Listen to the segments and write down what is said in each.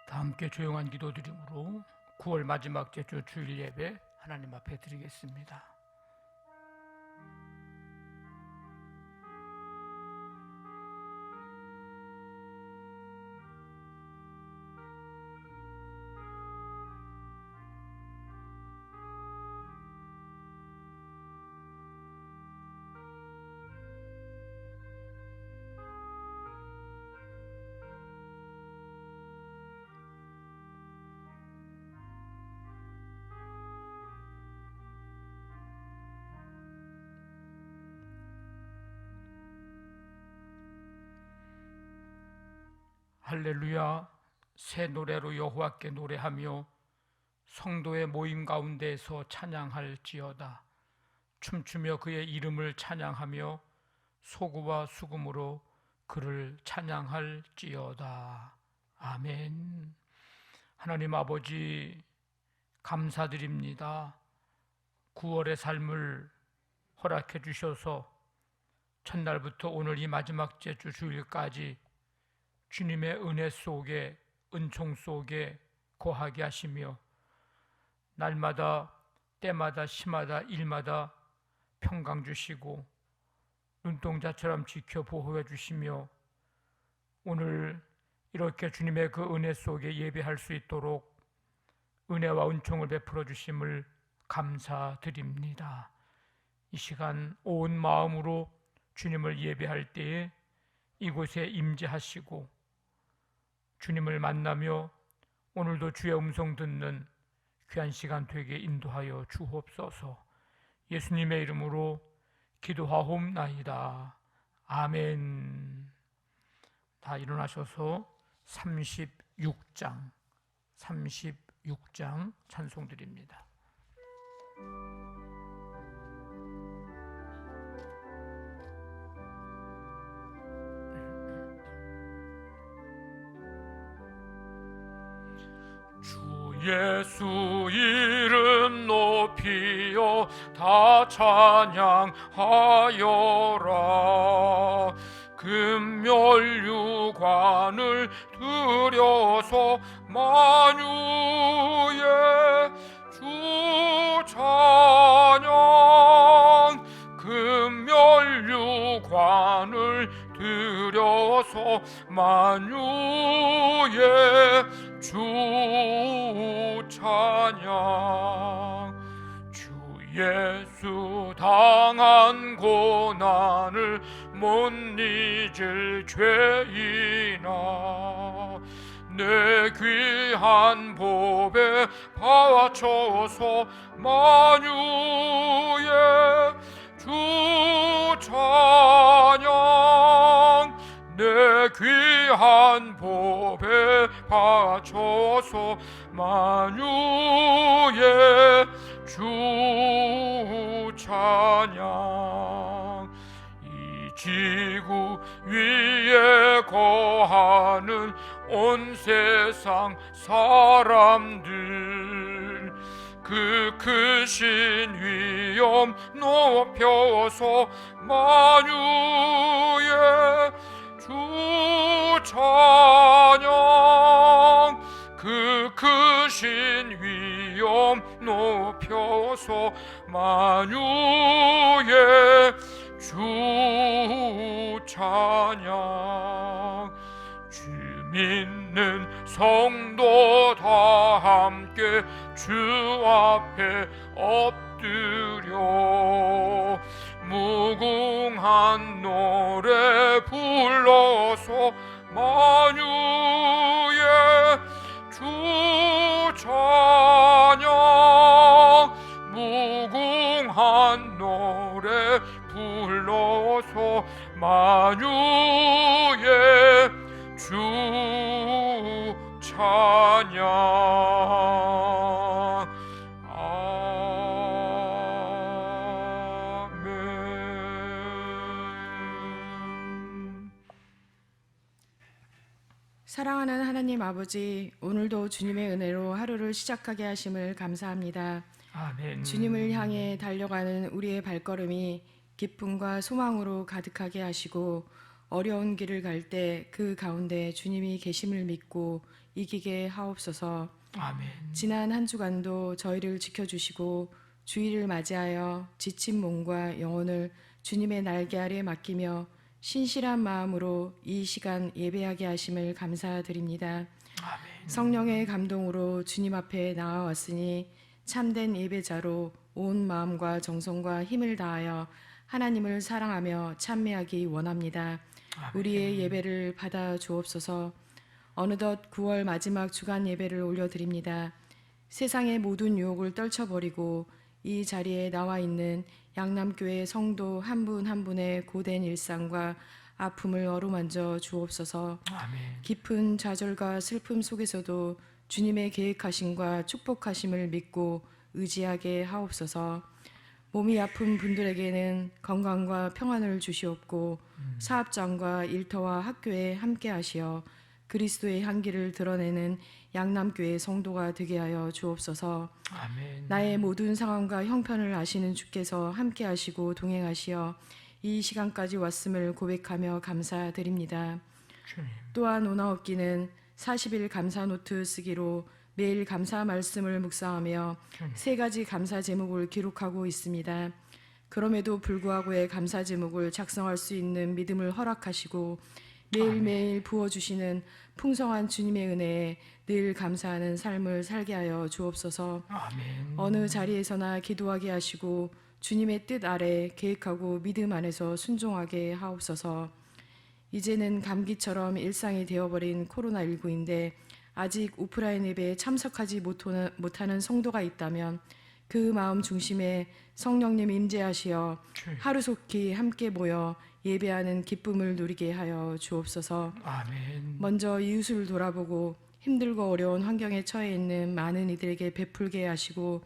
다 함께 조용한 기도 드림으로 9월 마지막 제주 주일 예배 하나님 앞에 드리겠습니다. 할렐루야. 새 노래로 여호와께 노래하며 성도의 모임 가운데에서 찬양할지어다. 춤추며 그의 이름을 찬양하며 소구와 수금으로 그를 찬양할지어다. 아멘. 하나님 아버지, 감사드립니다. 9월의 삶을 허락해 주셔서 첫날부터 오늘 이 마지막 제주 주일까지 주님의 은혜 속에, 은총 속에 거하게 하시며 날마다 때마다 시마다 일마다 평강 주시고 눈동자처럼 지켜 보호해 주시며 오늘 이렇게 주님의 그 은혜 속에 예배할 수 있도록 은혜와 은총을 베풀어 주심을 감사드립니다. 이 시간 온 마음으로 주님을 예배할 때에 이곳에 임재하시고 주님을 만나며 오늘도 주의 음성 듣는 귀한 시간 되게 인도하여 주옵소서. 예수님의 이름으로 기도하옵나이다. 아멘. 다 일어나셔서 36장 찬송 드립니다. 주 예수 이름 높이어 다 찬양하여라. 금멸류관을 들여서 만유의 주 찬양. 금멸류관을 들여서 만유의 주 찬양. 주 예수 당한 고난을 못 잊을 죄인아, 내 귀한 법에 바쳐서 만유의 주 찬양. 내 귀한 법에 바쳐서 만유의 주 찬양. 이 지구 위에 거하는 온 세상 사람들, 그 크신 위엄 높여서 만유의 주 찬양. 그 크신 위엄 높여서 만유의 주 찬양. 주 믿는 성도 다 함께 주 앞에 엎드려 무궁한 노래 불러서 만유의 주 찬양. 무궁한 노래 불러서 만유의 주 찬양. 아멘. 사랑하는 하나님 아버지, 오늘도 주님의 은혜로 하루를 시작하게 하심을 감사합니다. 아멘. 주님을 향해 달려가는 우리의 발걸음이 기쁨과 소망으로 가득하게 하시고, 어려운 길을 갈 때 그 가운데 주님이 계심을 믿고 이기게 하옵소서. 아멘. 지난 한 주간도 저희를 지켜주시고 주일을 맞이하여 지친 몸과 영혼을 주님의 날개 아래 맡기며 신실한 마음으로 이 시간 예배하게 하심을 감사드립니다. 아멘. 성령의 감동으로 주님 앞에 나아왔으니 참된 예배자로 온 마음과 정성과 힘을 다하여 하나님을 사랑하며 찬미하기 원합니다. 아멘. 우리의 예배를 받아 주옵소서. 어느덧 9월 마지막 주간 예배를 올려드립니다. 세상의 모든 유혹을 떨쳐버리고 이 자리에 나와 있는 양남교회 성도 한 분 한 분의 고된 일상과 아픔을 어루만져 주옵소서. 아멘. 깊은 좌절과 슬픔 속에서도 주님의 계획하심과 축복하심을 믿고 의지하게 하옵소서. 몸이 아픈 분들에게는 건강과 평안을 주시옵고 사업장과 일터와 학교에 함께 하시어 그리스도의 향기를 드러내는 양남교회 성도가 되게 하여 주옵소서. 아멘. 나의 모든 상황과 형편을 아시는 주께서 함께 하시고 동행하시어 이 시간까지 왔음을 고백하며 감사드립니다. 주님. 또한 오나옵기는 40일 감사 노트 쓰기로 매일 감사 말씀을 묵상하며 주님. 3가지 감사 제목을 기록하고 있습니다. 그럼에도 불구하고의 감사 제목을 작성할 수 있는 믿음을 허락하시고 매일매일 부어주시는 풍성한 주님의 은혜에 늘 감사하는 삶을 살게 하여 주옵소서. 아멘. 어느 자리에서나 기도하게 하시고 주님의 뜻 아래 계획하고 믿음 안에서 순종하게 하옵소서. 이제는 감기처럼 일상이 되어버린 코로나19인데 아직 오프라인 예배에 참석하지 못하는 성도가 있다면 그 마음 중심에 성령님 임재하시어 하루속히 함께 모여 예배하는 기쁨을 누리게 하여 주옵소서. 아멘. 먼저 이웃을 돌아보고 힘들고 어려운 환경에 처해 있는 많은 이들에게 베풀게 하시고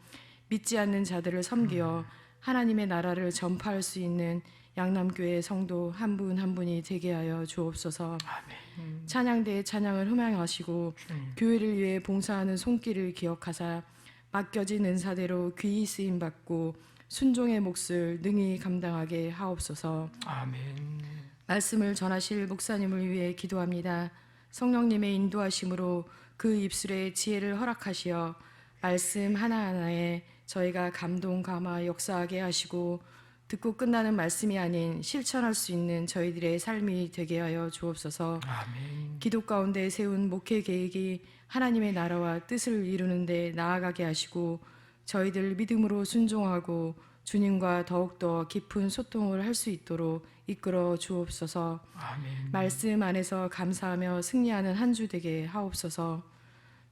믿지 않는 자들을 섬기어 하나님의 나라를 전파할 수 있는 양남교회 성도 한 분 한 분이 되게 하여 주옵소서. 아멘. 찬양대의 찬양을 흠양하시고 교회를 위해 봉사하는 손길을 기억하사 맡겨진 은사대로 귀히 쓰임 받고 순종의 몫을 능히 감당하게 하옵소서. 아멘. 말씀을 전하실 목사님을 위해 기도합니다. 성령님의 인도하심으로 그 입술에 지혜를 허락하시어 말씀 하나하나에 저희가 감동 감화 역사하게 하시고 듣고 끝나는 말씀이 아닌 실천할 수 있는 저희들의 삶이 되게 하여 주옵소서. 아멘. 기도 가운데 세운 목회 계획이 하나님의 나라와 뜻을 이루는 데 나아가게 하시고 저희들 믿음으로 순종하고 주님과 더욱더 깊은 소통을 할 수 있도록 이끌어 주옵소서. 아멘. 말씀 안에서 감사하며 승리하는 한 주 되게 하옵소서.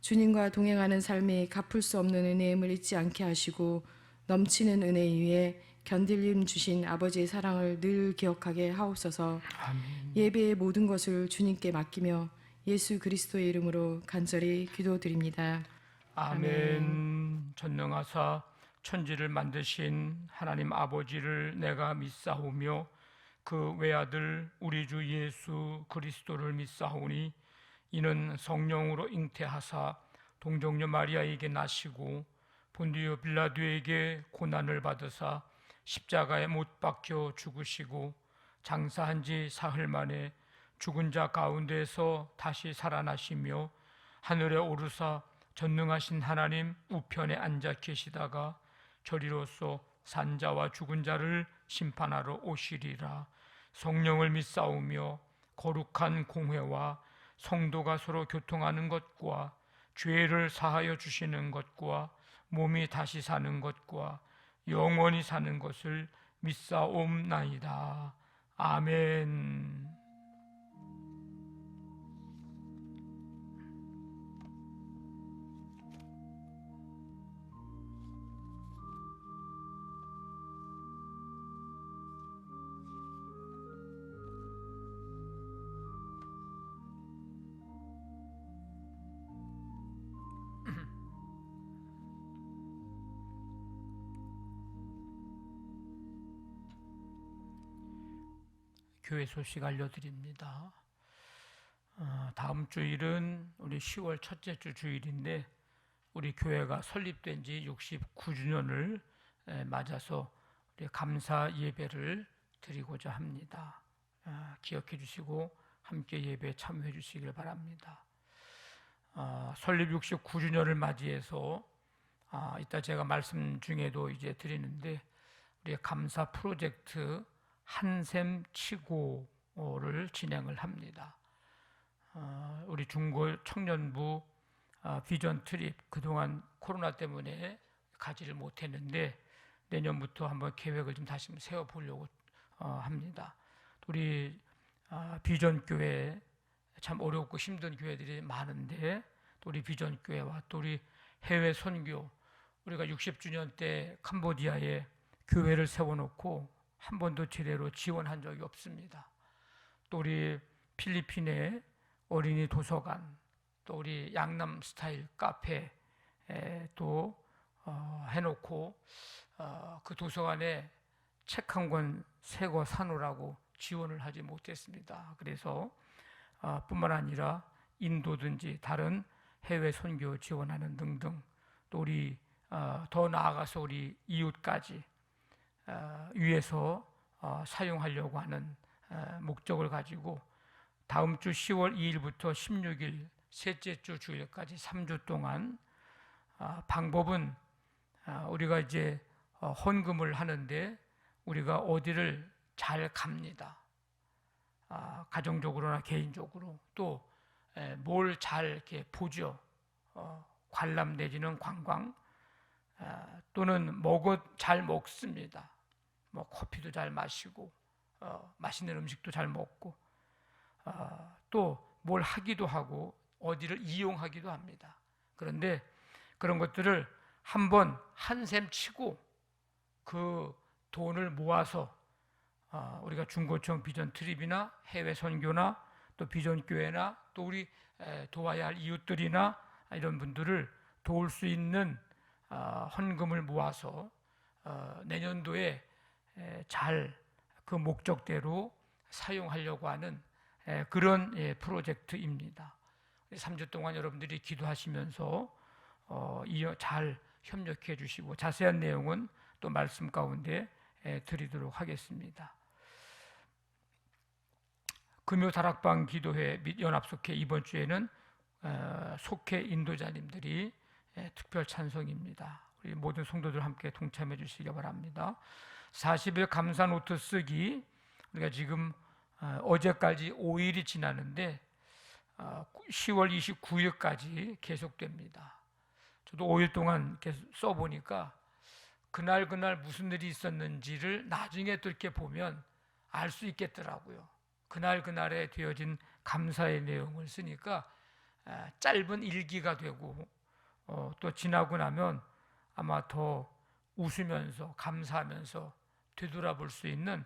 주님과 동행하는 삶이 갚을 수 없는 은혜임을 잊지 않게 하시고 넘치는 은혜 위에 견딜림 주신 아버지의 사랑을 늘 기억하게 하옵소서. 아멘. 예배의 모든 것을 주님께 맡기며 예수 그리스도의 이름으로 간절히 기도드립니다. 아멘. 전능하사 천지를 만드신 하나님 아버지를 내가 믿사오며 그 외아들 우리 주 예수 그리스도를 믿사오니 이는 성령으로 잉태하사 동정녀 마리아에게 나시고 본디오 빌라도에게 고난을 받으사 십자가에 못 박혀 죽으시고 장사한 지 사흘 만에 죽은 자 가운데서 다시 살아나시며 하늘에 오르사 전능하신 하나님 우편에 앉아 계시다가 저리로서 산자와 죽은 자를 심판하러 오시리라. 성령을 믿사오며 거룩한 공회와 성도가 서로 교통하는 것과 죄를 사하여 주시는 것과 몸이 다시 사는 것과 영원히 사는 것을 믿사옵나이다. 아멘. 교회 소식 알려드립니다. 다음 주일은 우리 10월 첫째 주 주일인데 우리 교회가 설립된 지 69주년을 맞아서 우리 감사 예배를 드리고자 합니다. 기억해 주시고 함께 예배에 참여해 주시길 바랍니다. 설립 69주년을 맞이해서 이따 제가 말씀 중에도 이제 드리는데 우리 감사 프로젝트 한샘 치고를 진행을 합니다. 우리 중고 청년부 비전 트립 그동안 코로나 때문에 가지를 못했는데 내년부터 한번 계획을 좀 다시 세워보려고 합니다. 우리 비전 교회 참 어렵고 힘든 교회들이 많은데 또 우리 비전 교회와 또 우리 해외 선교 우리가 60주년 때 캄보디아에 교회를 세워놓고 한 번도 제대로 지원한 적이 없습니다. 또 우리 필리핀의 어린이 도서관, 또 우리 양남 스타일 카페 또 해놓고 그 도서관에 책 한 권 새 거 사놓으라고 지원을 하지 못했습니다. 그래서 뿐만 아니라 인도든지 다른 해외 선교 지원하는 등등 또 우리 더 나아가서 우리 이웃까지 위해서 사용하려고 하는 목적을 가지고 다음 주 10월 2일부터 16일 셋째 주 주일까지 3주 동안 방법은 우리가 이제 헌금을 하는데 우리가 어디를 잘 갑니다. 가정적으로나 개인적으로 또 뭘 잘 이렇게 보죠. 관람 내지는 관광 또는 잘 먹습니다. 뭐 커피도 잘 마시고 맛있는 음식도 잘 먹고 또 뭘 하기도 하고 어디를 이용하기도 합니다. 그런데 그런 것들을 한번 한샘 치고 그 돈을 모아서 우리가 중고청 비전 트립이나 해외 선교나 또 비전 교회나 또 우리 도와야 할 이웃들이나 이런 분들을 도울 수 있는 헌금을 모아서 내년도에 잘 그 목적대로 사용하려고 하는 그런 프로젝트입니다. 3주 동안 여러분들이 기도하시면서 잘 협력해 주시고 자세한 내용은 또 말씀 가운데 드리도록 하겠습니다. 금요 다락방 기도회 및 연합속회 이번 주에는 속회 인도자님들이 특별 찬송입니다. 우리 모든 성도들 함께 동참해 주시기 바랍니다. 40일 감사 노트 쓰기, 우리가 지금 어제까지 5일이 지나는데 10월 29일까지 계속됩니다. 저도 5일 동안 계속 써보니까 그날 무슨 일이 있었는지를 나중에 또 이렇게 보면 알 수 있겠더라고요. 그날에 되어진 감사의 내용을 쓰니까 짧은 일기가 되고 또 지나고 나면 아마 더 웃으면서 감사하면서 되돌아볼 수 있는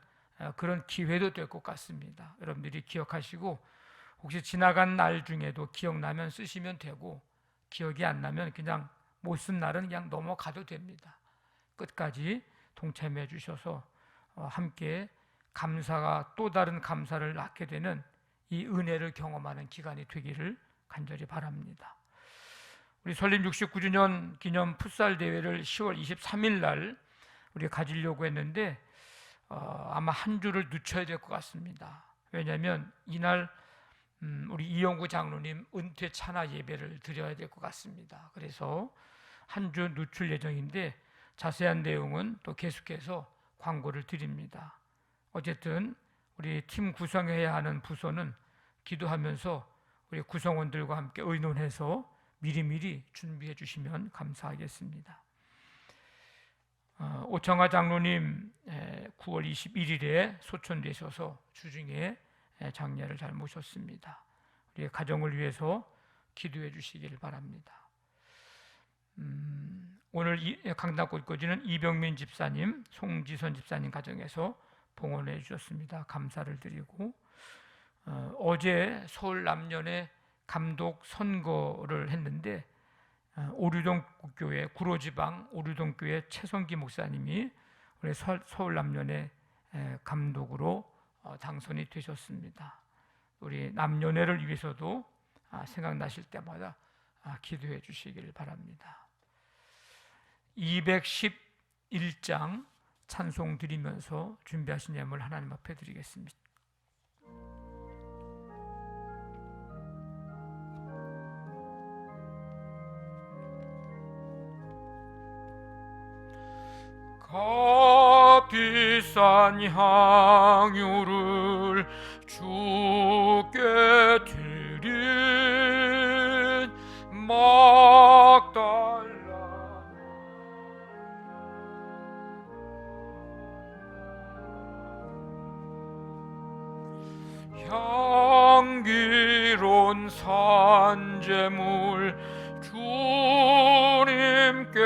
그런 기회도 될 것 같습니다. 여러분들이 기억하시고 혹시 지나간 날 중에도 기억나면 쓰시면 되고 기억이 안 나면 그냥 못 쓴 날은 그냥 넘어가도 됩니다. 끝까지 동참해 주셔서 함께 감사가 또 다른 감사를 낳게 되는 이 은혜를 경험하는 기간이 되기를 간절히 바랍니다. 우리 설립 69주년 기념 풋살 대회를 10월 23일 날 우리 가지려고 했는데 아마 한 주를 늦춰야 될 것 같습니다. 왜냐하면 이날 우리 이영구 장로님 은퇴 찬화 예배를 드려야 될 것 같습니다. 그래서 한 주 늦출 예정인데 자세한 내용은 또 계속해서 광고를 드립니다. 어쨌든 우리 팀 구성해야 하는 부서는 기도하면서 우리 구성원들과 함께 의논해서 미리미리 준비해 주시면 감사하겠습니다. 오청하 장로님 9월 21일에 소천되셔서 주중에 장례를 잘 모셨습니다. 우리 가정을 위해서 기도해 주시기를 바랍니다. 오늘 강단골 꺼지는 이병민 집사님, 송지선 집사님 가정에서 봉헌해 주셨습니다. 감사를 드리고 어제 서울 남년에 감독 선거를 했는데 오류동 교회 구로지방 오류동 교회 최성기 목사님이 우리 서울 남년의 감독으로 당선이 되셨습니다. 우리 남년회를 위해서도 생각나실 때마다 기도해 주시길 바랍니다. 211장 찬송 드리면서 준비하신 예물 하나님 앞에 드리겠습니다. 값비싼 향유를 주께 드린 막달라 향기로운 산제물 주님께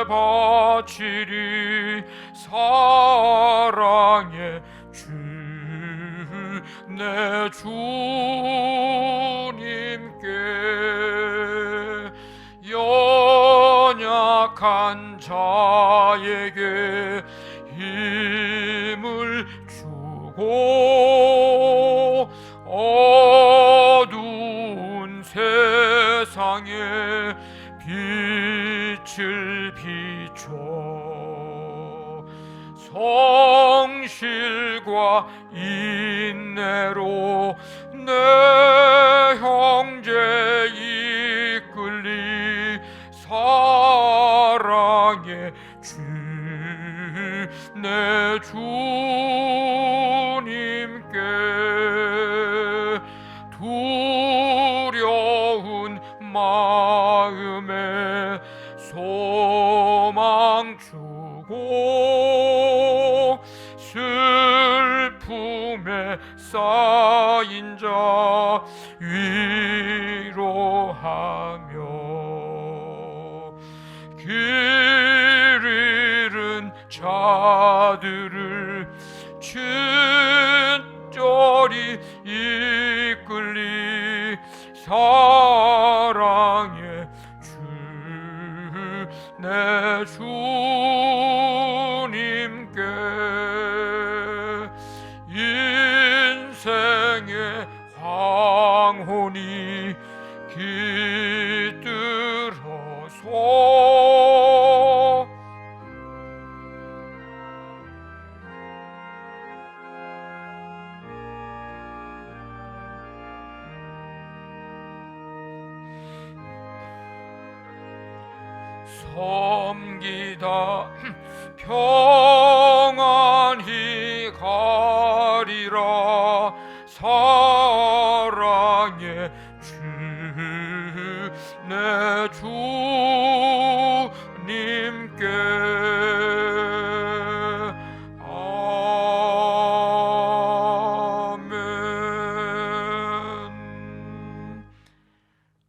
바치리 사랑의 주 내 주님께 연약한 자에게 힘을 주고 어두운 세상에 빛을 비춰 성실과 인내로 내 형제 이끌리 사랑의 주 내 주님께 두려운 마음에 소망 주고 슬픔에 쌓인 자 위로하며 길 잃은 자들을 친절히 이끌리 사랑의 주 내 주님께 인생의 황혼이 깃들어서 섬기다 평안히 가리라 사랑의 주 내 주님께 아멘.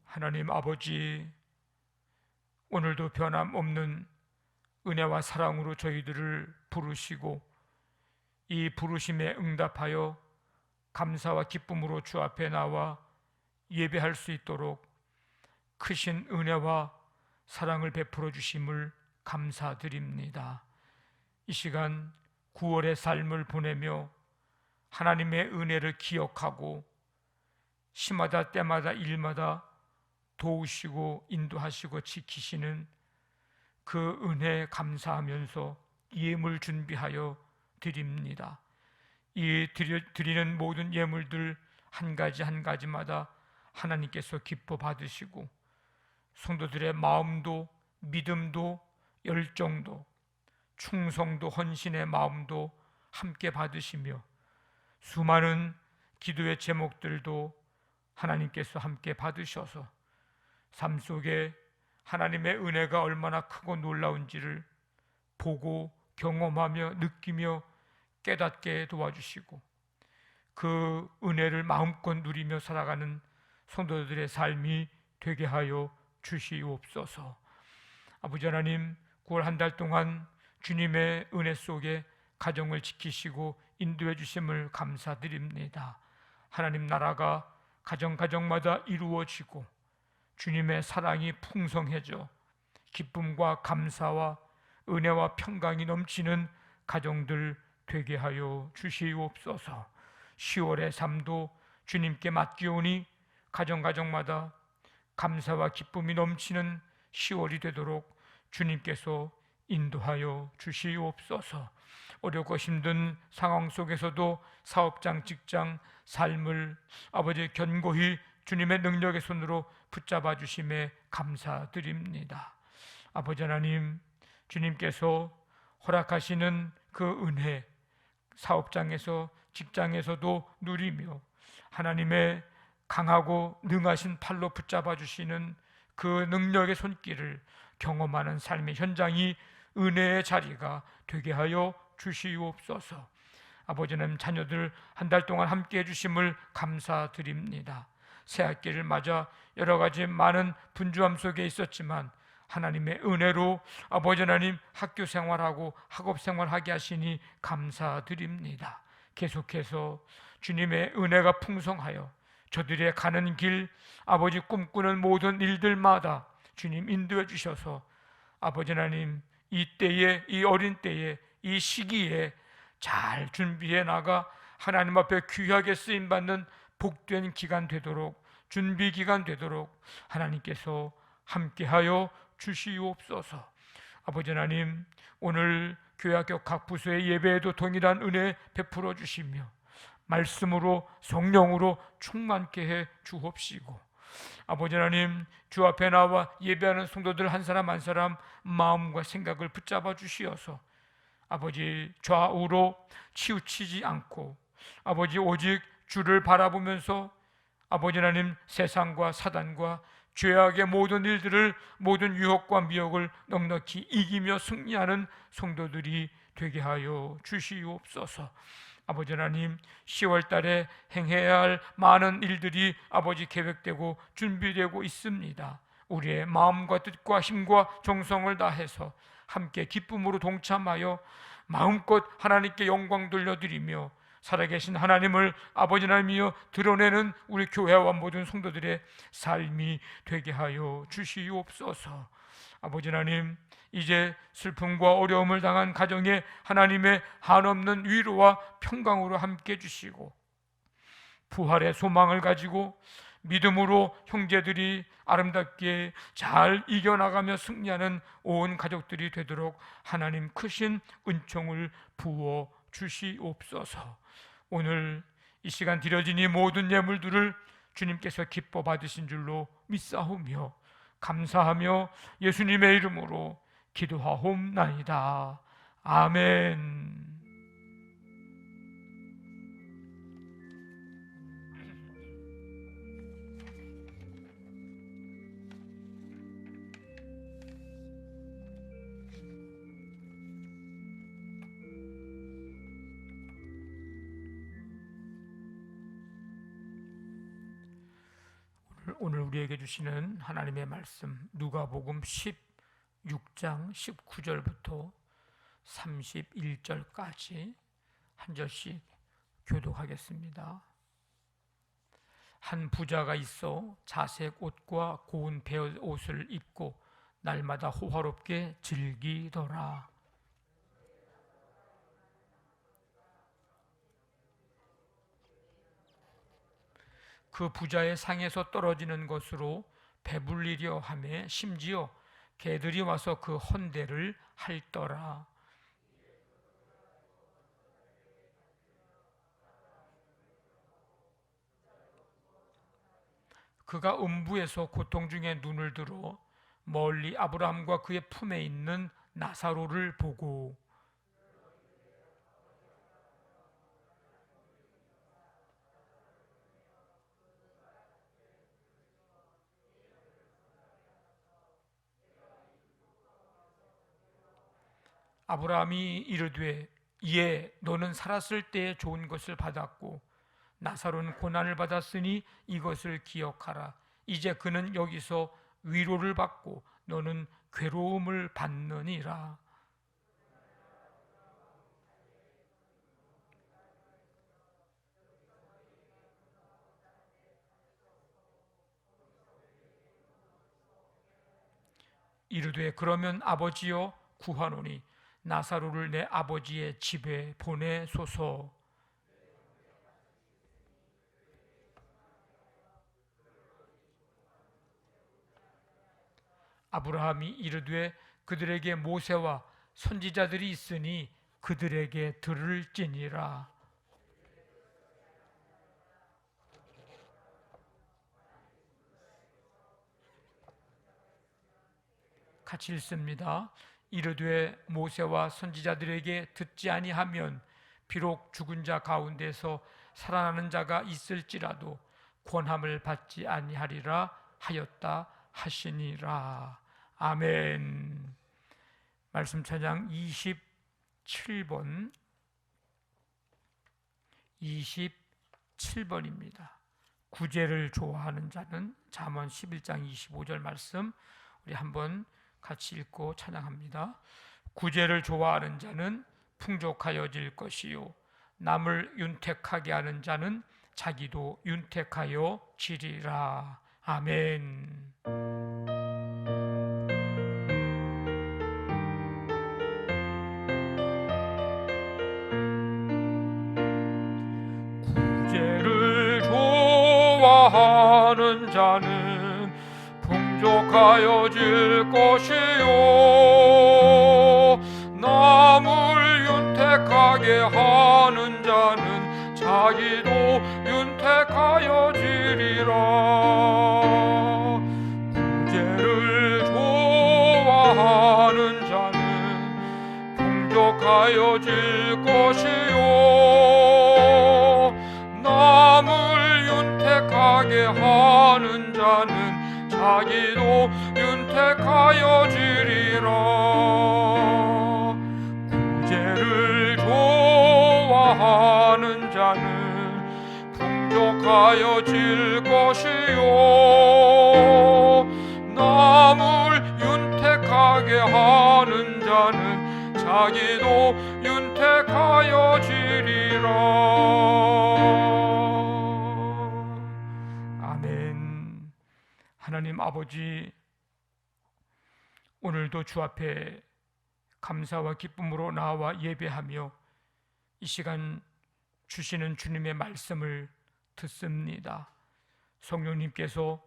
하나님 아버지, 오늘도 변함없는 은혜와 사랑으로 저희들을 부르시고 이 부르심에 응답하여 감사와 기쁨으로 주 앞에 나와 예배할 수 있도록 크신 은혜와 사랑을 베풀어 주심을 감사드립니다. 이 시간 9월의 삶을 보내며 하나님의 은혜를 기억하고 시마다 때마다 일마다 도우시고 인도하시고 지키시는 그 은혜에 감사하면서 예물 준비하여 드립니다. 이 드리는 모든 예물들 한 가지 한 가지마다 하나님께서 기뻐 받으시고 성도들의 마음도 믿음도 열정도 충성도 헌신의 마음도 함께 받으시며 수많은 기도의 제목들도 하나님께서 함께 받으셔서 삶 속에 하나님의 은혜가 얼마나 크고 놀라운지를 보고 경험하며 느끼며 깨닫게 도와주시고 그 은혜를 마음껏 누리며 살아가는 성도들의 삶이 되게 하여 주시옵소서. 아버지 하나님, 9월 한 달 동안 주님의 은혜 속에 가정을 지키시고 인도해 주심을 감사드립니다. 하나님 나라가 가정마다 이루어지고 주님의 사랑이 풍성해져 기쁨과 감사와 은혜와 평강이 넘치는 가정들 되게 하여 주시옵소서. 10월의 삶도 주님께 맡기오니 가정마다 감사와 기쁨이 넘치는 10월이 되도록 주님께서 인도하여 주시옵소서. 어렵고 힘든 상황 속에서도 사업장, 직장, 삶을 아버지 견고히 주님의 능력의 손으로 붙잡아 주심에 감사드립니다. 아버지 하나님, 주님께서 허락하시는 그 은혜 사업장에서 직장에서도 누리며 하나님의 강하고 능하신 팔로 붙잡아 주시는 그 능력의 손길을 경험하는 삶의 현장이 은혜의 자리가 되게 하여 주시옵소서. 아버지 하나님, 자녀들 한 달 동안 함께 해주심을 감사드립니다. 새학기를 맞아 여러 가지 많은 분주함 속에 있었지만 하나님의 은혜로 아버지 하나님 학교 생활하고 학업 생활하게 하시니 감사드립니다. 계속해서 주님의 은혜가 풍성하여 저들의 가는 길, 아버지 꿈꾸는 모든 일들마다 주님 인도해 주셔서 아버지 하나님 이 때에, 이 어린 때에, 이 시기에 잘 준비해 나가 하나님 앞에 귀하게 쓰임받는 복된 기간 되도록, 준비 기간 되도록 하나님께서 함께하여 주시옵소서. 아버지 하나님, 오늘 교회학교 각 부서의 예배에도 동일한 은혜 베풀어 주시며 말씀으로 성령으로 충만케 해 주옵시고 아버지 하나님, 주 앞에 나와 예배하는 성도들 한 사람 한 사람 마음과 생각을 붙잡아 주시어서 아버지 좌우로 치우치지 않고 아버지 오직 주를 바라보면서 아버지 하나님 세상과 사단과 죄악의 모든 일들을, 모든 유혹과 미혹을 넉넉히 이기며 승리하는 성도들이 되게 하여 주시옵소서. 아버지 하나님, 10월 달에 행해야 할 많은 일들이 아버지 계획되고 준비되고 있습니다. 우리의 마음과 뜻과 힘과 정성을 다해서 함께 기쁨으로 동참하여 마음껏 하나님께 영광 돌려드리며 살아계신 하나님을 아버지 하나님이여 드러내는 우리 교회와 모든 성도들의 삶이 되게 하여 주시옵소서. 아버지 하나님, 이제 슬픔과 어려움을 당한 가정에 하나님의 한없는 위로와 평강으로 함께 해주시고 부활의 소망을 가지고 믿음으로 형제들이 아름답게 잘 이겨나가며 승리하는 온 가족들이 되도록 하나님 크신 은총을 부어 주시옵소서. 오늘 이 시간 드려진 이 모든 예물들을 주님께서 기뻐 받으신 줄로 믿사오며 감사하며 예수님의 이름으로 기도하옵나이다. 아멘. 오늘 우리에게 주시는 하나님의 말씀 누가복음 16장 19절부터 31절까지 한 절씩 교독하겠습니다. 한 부자가 있어 자색 옷과 고운 베옷 옷을 입고 날마다 호화롭게 즐기더라. 그 부자의 상에서 떨어지는 것으로 배불리려 하며 심지어 개들이 와서 그 헌대를 핥더라. 그가 음부에서 고통 중에 눈을 들어 멀리 아브라함과 그의 품에 있는 나사로를 보고 아브라함이 이르되 이에 너는 살았을 때에 좋은 것을 받았고 나사로는 고난을 받았으니 이것을 기억하라. 이제 그는 여기서 위로를 받고 너는 괴로움을 받느니라. 이르되 그러면 아버지여 구하노니 나사로를 내 아버지의 집에 보내소서. 아브라함이 이르되 그들에게 모세와 선지자들이 있으니 그들에게 들을지니라. 같이 읽습니다. 이르되 모세와 선지자들에게 듣지 아니하면 비록 죽은 자 가운데서 살아나는 자가 있을지라도 권함을 받지 아니하리라 하였다 하시니라. 아멘. 말씀 찬양 27번입니다. 구제를 좋아하는 자는 잠언 11장 25절 말씀 우리 한번 같이 읽고 찬양합니다. 구제를 좋아하는 자는 풍족하여질 것이요 남을 윤택하게 하는 자는 자기도 윤택하여 지리라. 아멘. 구제를 좋아하는 자는 풍족하여질 것이요 남을 윤택하게 하는 자는 자기도 윤택하여지리라. 구제를 좋아하는 자는 풍족하여질 것이요 남을 윤택하게 하는 자는 자기도 윤택하여지리라. 구제를 좋아하는 자는 풍족하여질 것이요 행하게 하는 자는 자기도 윤택하여 지리라. 아멘. 하나님 아버지, 오늘도 주 앞에 감사와 기쁨으로 나와 예배하며 이 시간 주시는 주님의 말씀을 듣습니다. 성령님께서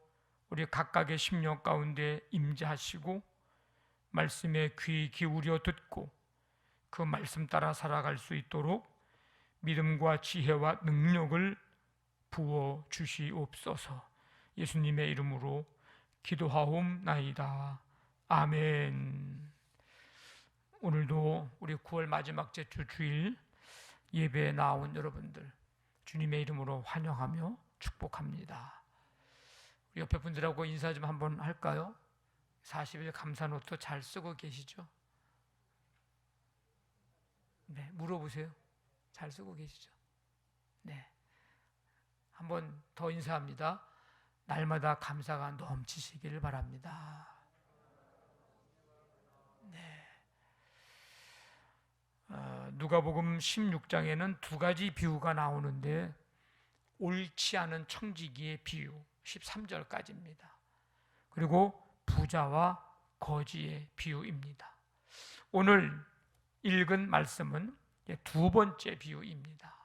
우리 각각의 심령 가운데 임재하시고 말씀에 귀 기울여 듣고 그 말씀 따라 살아갈 수 있도록 믿음과 지혜와 능력을 부어 주시옵소서. 예수님의 이름으로 기도하옵나이다. 아멘. 오늘도 우리 9월 마지막 주 주일 예배에 나온 여러분들 주님의 이름으로 환영하며 축복합니다. 우리 옆에 분들하고 인사 좀 한번 할까요? 40일 감사 노트 잘 쓰고 계시죠? 네, 물어보세요. 잘 쓰고 계시죠? 네. 한번 더 인사합니다. 날마다 감사가 넘치시길 바랍니다. 네. 누가복음 16장에는 두 가지 비유가 나오는데 옳지 않은 청지기의 비유 13절까지입니다. 그리고 부자와 거지의 비유입니다. 오늘 읽은 말씀은 두 번째 비유입니다.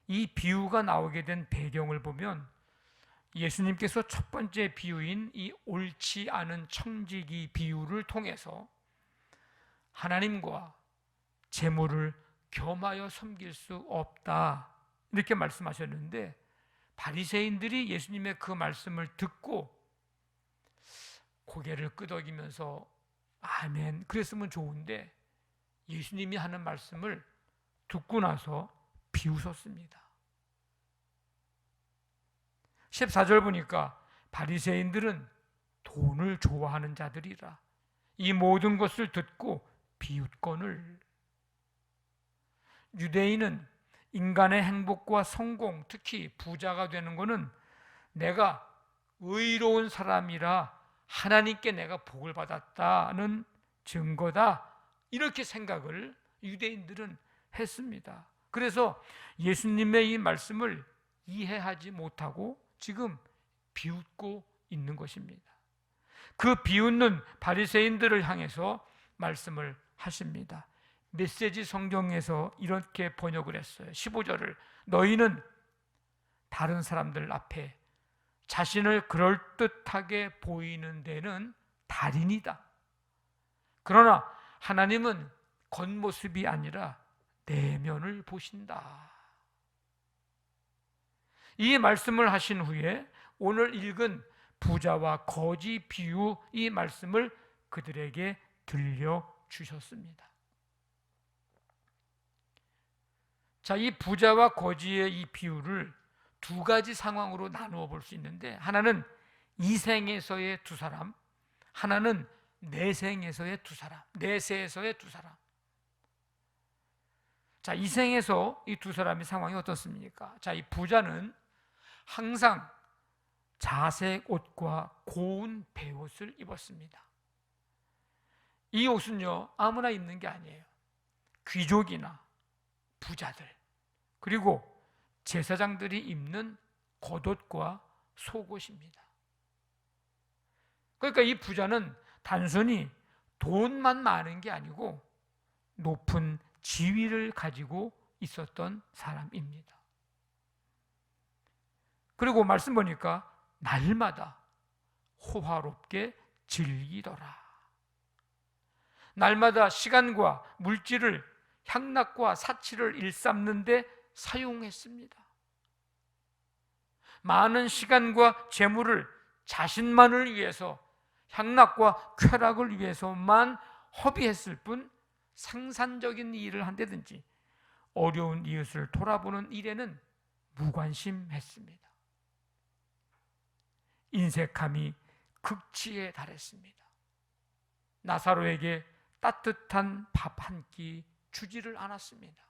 이 비유가 나오게 된 배경을 보면 예수님께서 첫 번째 비유인 이 옳지 않은 청지기 비유를 통해서 하나님과 재물을 겸하여 섬길 수 없다 이렇게 말씀하셨는데, 바리새인들이 예수님의 그 말씀을 듣고 고개를 끄덕이면서 아멘 그랬으면 좋은데 예수님이 하는 말씀을 듣고 나서 비웃었습니다. 14절 보니까 바리새인들은 돈을 좋아하는 자들이라 이 모든 것을 듣고 비웃거늘. 유대인은 인간의 행복과 성공, 특히 부자가 되는 것은 내가 의로운 사람이라 하나님께 내가 복을 받았다는 증거다 이렇게 생각을 유대인들은 했습니다. 그래서 예수님의 이 말씀을 이해하지 못하고 지금 비웃고 있는 것입니다. 그 비웃는 바리새인들을 향해서 말씀을 하십니다. 메시지 성경에서 이렇게 번역을 했어요. 15절을 너희는 다른 사람들 앞에 자신을 그럴듯하게 보이는 데는 달인이다. 그러나 하나님은 겉모습이 아니라 내면을 보신다. 이 말씀을 하신 후에 오늘 읽은 부자와 거지 비유 이 말씀을 그들에게 들려주셨습니다. 자, 이 부자와 거지의 이 비유를 두 가지 상황으로 나누어 볼 수 있는데, 하나는 이생에서의 두 사람, 하나는 내생에서의 두 사람, 내세에서의 두 사람. 자, 이생에서 이 두 사람의 상황이 어떻습니까? 자, 이 부자는 항상 자색 옷과 고운 베옷을 입었습니다. 이 옷은요, 아무나 입는 게 아니에요. 귀족이나 부자들, 그리고 제사장들이 입는 겉옷과 속옷입니다. 그러니까 이 부자는 단순히 돈만 많은 게 아니고 높은 지위를 가지고 있었던 사람입니다. 그리고 말씀 보니까 날마다 호화롭게 즐기더라. 날마다 시간과 물질을 향락과 사치를 일삼는 데 사용했습니다. 많은 시간과 재물을 자신만을 위해서 향락과 쾌락을 위해서만 허비했을 뿐 생산적인 일을 한다든지 어려운 이웃을 돌아보는 일에는 무관심했습니다. 인색함이 극치에 달했습니다. 나사로에게 따뜻한 밥 한 끼 주지를 않았습니다.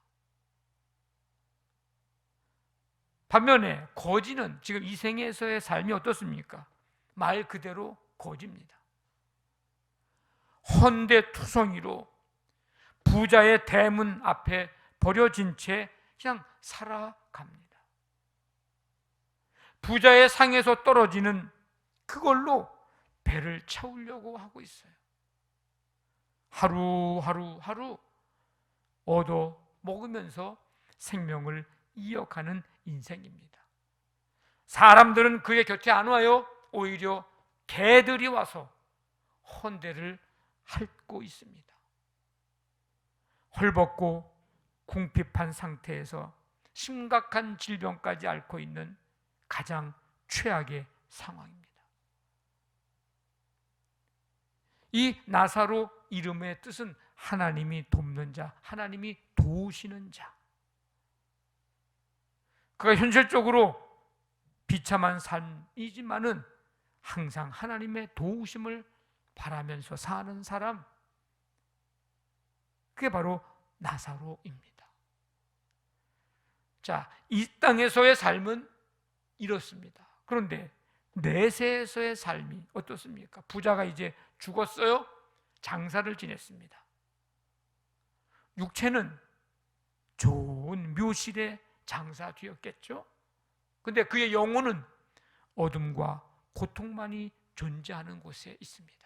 반면에 거지는 지금 이 생에서의 삶이 어떻습니까? 말 그대로 거지입니다. 헌데투성이로 부자의 대문 앞에 버려진 채 그냥 살아갑니다. 부자의 상에서 떨어지는 그걸로 배를 채우려고 하고 있어요. 하루 얻어 먹으면서 생명을 이어가는 인생입니다. 사람들은 그의 곁에 안 와요. 오히려 개들이 와서 헌대를 핥고 있습니다. 헐벗고 궁핍한 상태에서 심각한 질병까지 앓고 있는 가장 최악의 상황입니다. 이 나사로 이름의 뜻은 하나님이 돕는 자, 하나님이 도우시는 자. 그가 현실적으로 비참한 삶이지만은 항상 하나님의 도우심을 바라면서 사는 사람, 그게 바로 나사로입니다. 자, 이 땅에서의 삶은 이렇습니다. 그런데 내세에서의 삶이 어떻습니까? 부자가 이제 죽었어요. 장사를 지냈습니다. 육체는 좋은 묘실의 장사되었겠죠. 근데 그의 영혼은 어둠과 고통만이 존재하는 곳에 있습니다.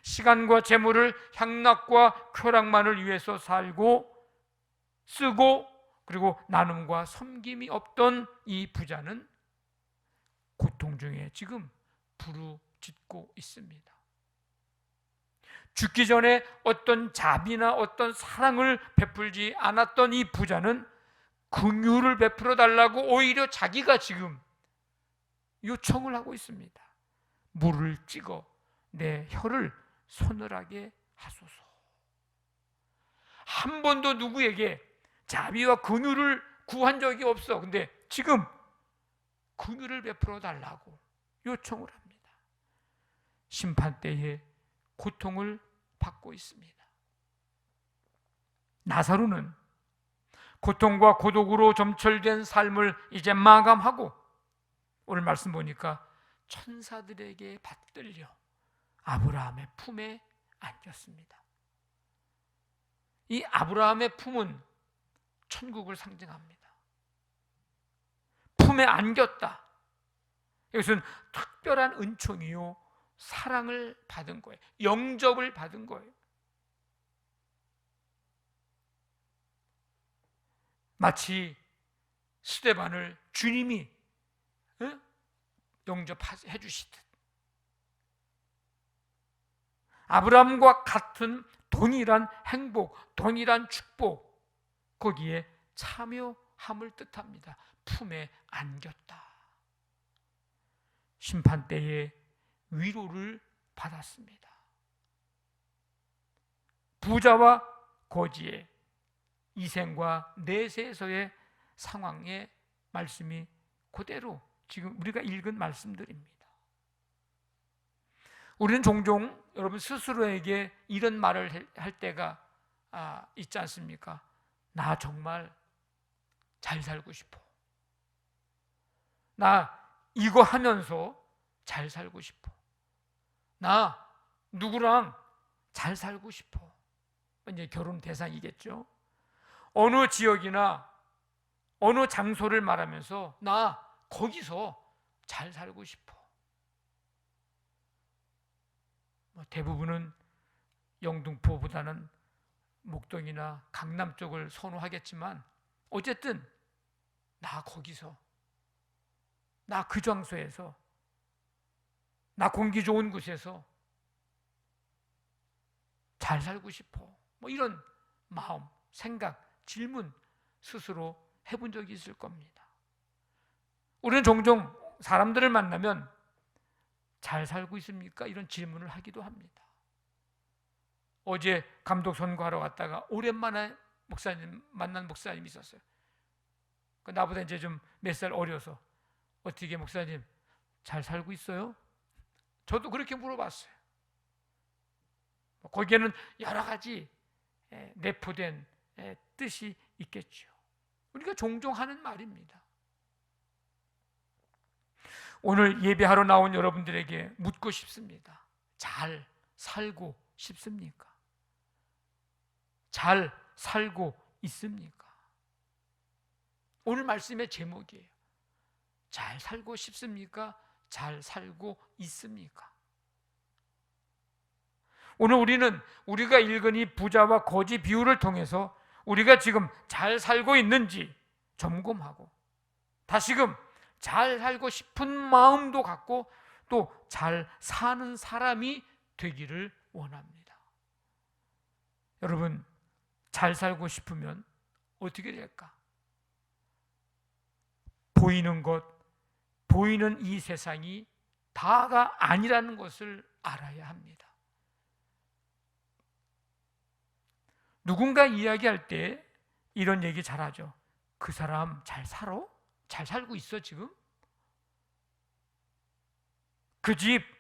시간과 재물을 향락과 쾌락만을 위해서 살고 쓰고 그리고 나눔과 섬김이 없던 이 부자는 고통 중에 지금 부르짖고 있습니다. 죽기 전에 어떤 자비나 어떤 사랑을 베풀지 않았던 이 부자는 긍휼을 베풀어 달라고 오히려 자기가 지금 요청을 하고 있습니다. 물을 찍어 내 혀를 서늘하게 하소서. 한 번도 누구에게 자비와 긍휼을 구한 적이 없어. 근데 지금 긍휼을 베풀어 달라고 요청을 합니다. 심판 때에 고통을 받고 있습니다. 나사로는 고통과 고독으로 점철된 삶을 이제 마감하고 오늘 말씀 보니까 천사들에게 받들려 아브라함의 품에 안겼습니다. 이 아브라함의 품은 천국을 상징합니다. 품에 안겼다. 이것은 특별한 은총이요 사랑을 받은 거예요. 영접을 받은 거예요. 마치 스데반을 주님이 영접해 주시듯 아브라함과 같은 동일한 행복, 동일한 축복, 거기에 참여함을 뜻합니다. 품에 안겼다. 심판 때에 위로를 받았습니다. 부자와 거지의 이생과 내세에서의 상황의 말씀이 그대로 지금 우리가 읽은 말씀들입니다. 우리는 종종 여러분 스스로에게 이런 말을 할 때가 있지 않습니까? 나 정말 잘 살고 싶어. 나 이거 하면서 잘 살고 싶어. 나 누구랑 잘 살고 싶어. 이제 결혼 대상이겠죠. 어느 지역이나 어느 장소를 말하면서 나 거기서 잘 살고 싶어. 대부분은 영등포보다는 목동이나 강남 쪽을 선호하겠지만 어쨌든 나 거기서, 나 그 장소에서, 나 공기 좋은 곳에서 잘 살고 싶어. 이런 마음, 생각, 질문 스스로 해본 적이 있을 겁니다. 우리는 종종 사람들을 만나면 잘 살고 있습니까? 이런 질문을 하기도 합니다. 어제 감독 선거하러 갔다가 오랜만에 만난 목사님이 있었어요. 나보다 이제 좀 몇 살 어려서 어떻게 목사님 잘 살고 있어요? 저도 그렇게 물어봤어요. 거기에는 여러 가지 내포된 뜻이 있겠죠. 우리가 종종 하는 말입니다. 오늘 예배하러 나온 여러분들에게 묻고 싶습니다. 잘 살고 싶습니까? 잘 살고 있습니까? 오늘 말씀의 제목이에요. 잘 살고 싶습니까? 잘 살고 있습니까? 오늘 우리는 우리가 읽은 이 부자와 거지 비유를 통해서 우리가 지금 잘 살고 있는지 점검하고 다시금 잘 살고 싶은 마음도 갖고 또 잘 사는 사람이 되기를 원합니다. 여러분, 잘 살고 싶으면 어떻게 될까? 보이는 것, 보이는 이 세상이 다가 아니라는 것을 알아야 합니다. 누군가 이야기할 때 이런 얘기 잘하죠. 그 사람 잘 살아? 잘 살고 있어 지금? 그 집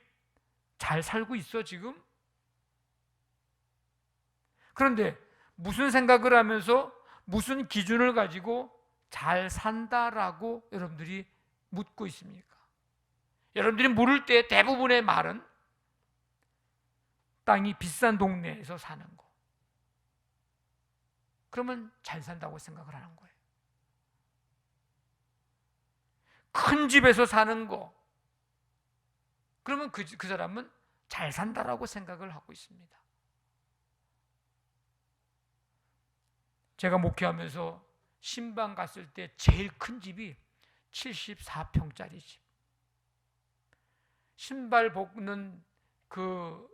잘 살고 있어 지금? 그런데 무슨 생각을 하면서 무슨 기준을 가지고 잘 산다라고 여러분들이 묻고 있습니까? 여러분들이 물을 때 대부분의 말은 땅이 비싼 동네에서 사는 거. 그러면 잘 산다고 생각을 하는 거예요. 큰 집에서 사는 거. 그러면 그 사람은 잘 산다라고 생각을 하고 있습니다. 제가 목회하면서 신방 갔을 때 제일 큰 집이 74평짜리 집. 신발 벗는 그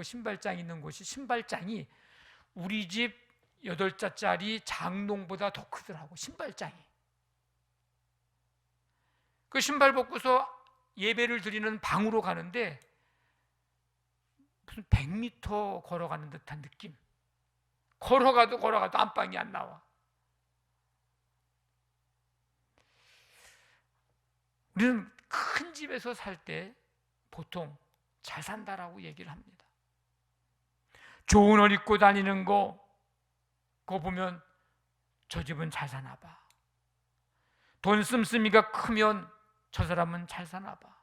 신발장 있는 곳이 신발장이 우리 집 8자짜리 장롱보다 더 크더라고, 신발장이. 그 신발 벗고서 예배를 드리는 방으로 가는데 무슨 100m 걸어가는 듯한 느낌. 걸어가도 안방이 안 나와. 우리는 큰 집에서 살 때 보통 잘 산다라고 얘기를 합니다. 좋은 옷 입고 다니는 거, 그거 보면 저 집은 잘 사나 봐. 돈 씀씀이가 크면 저 사람은 잘 사나 봐.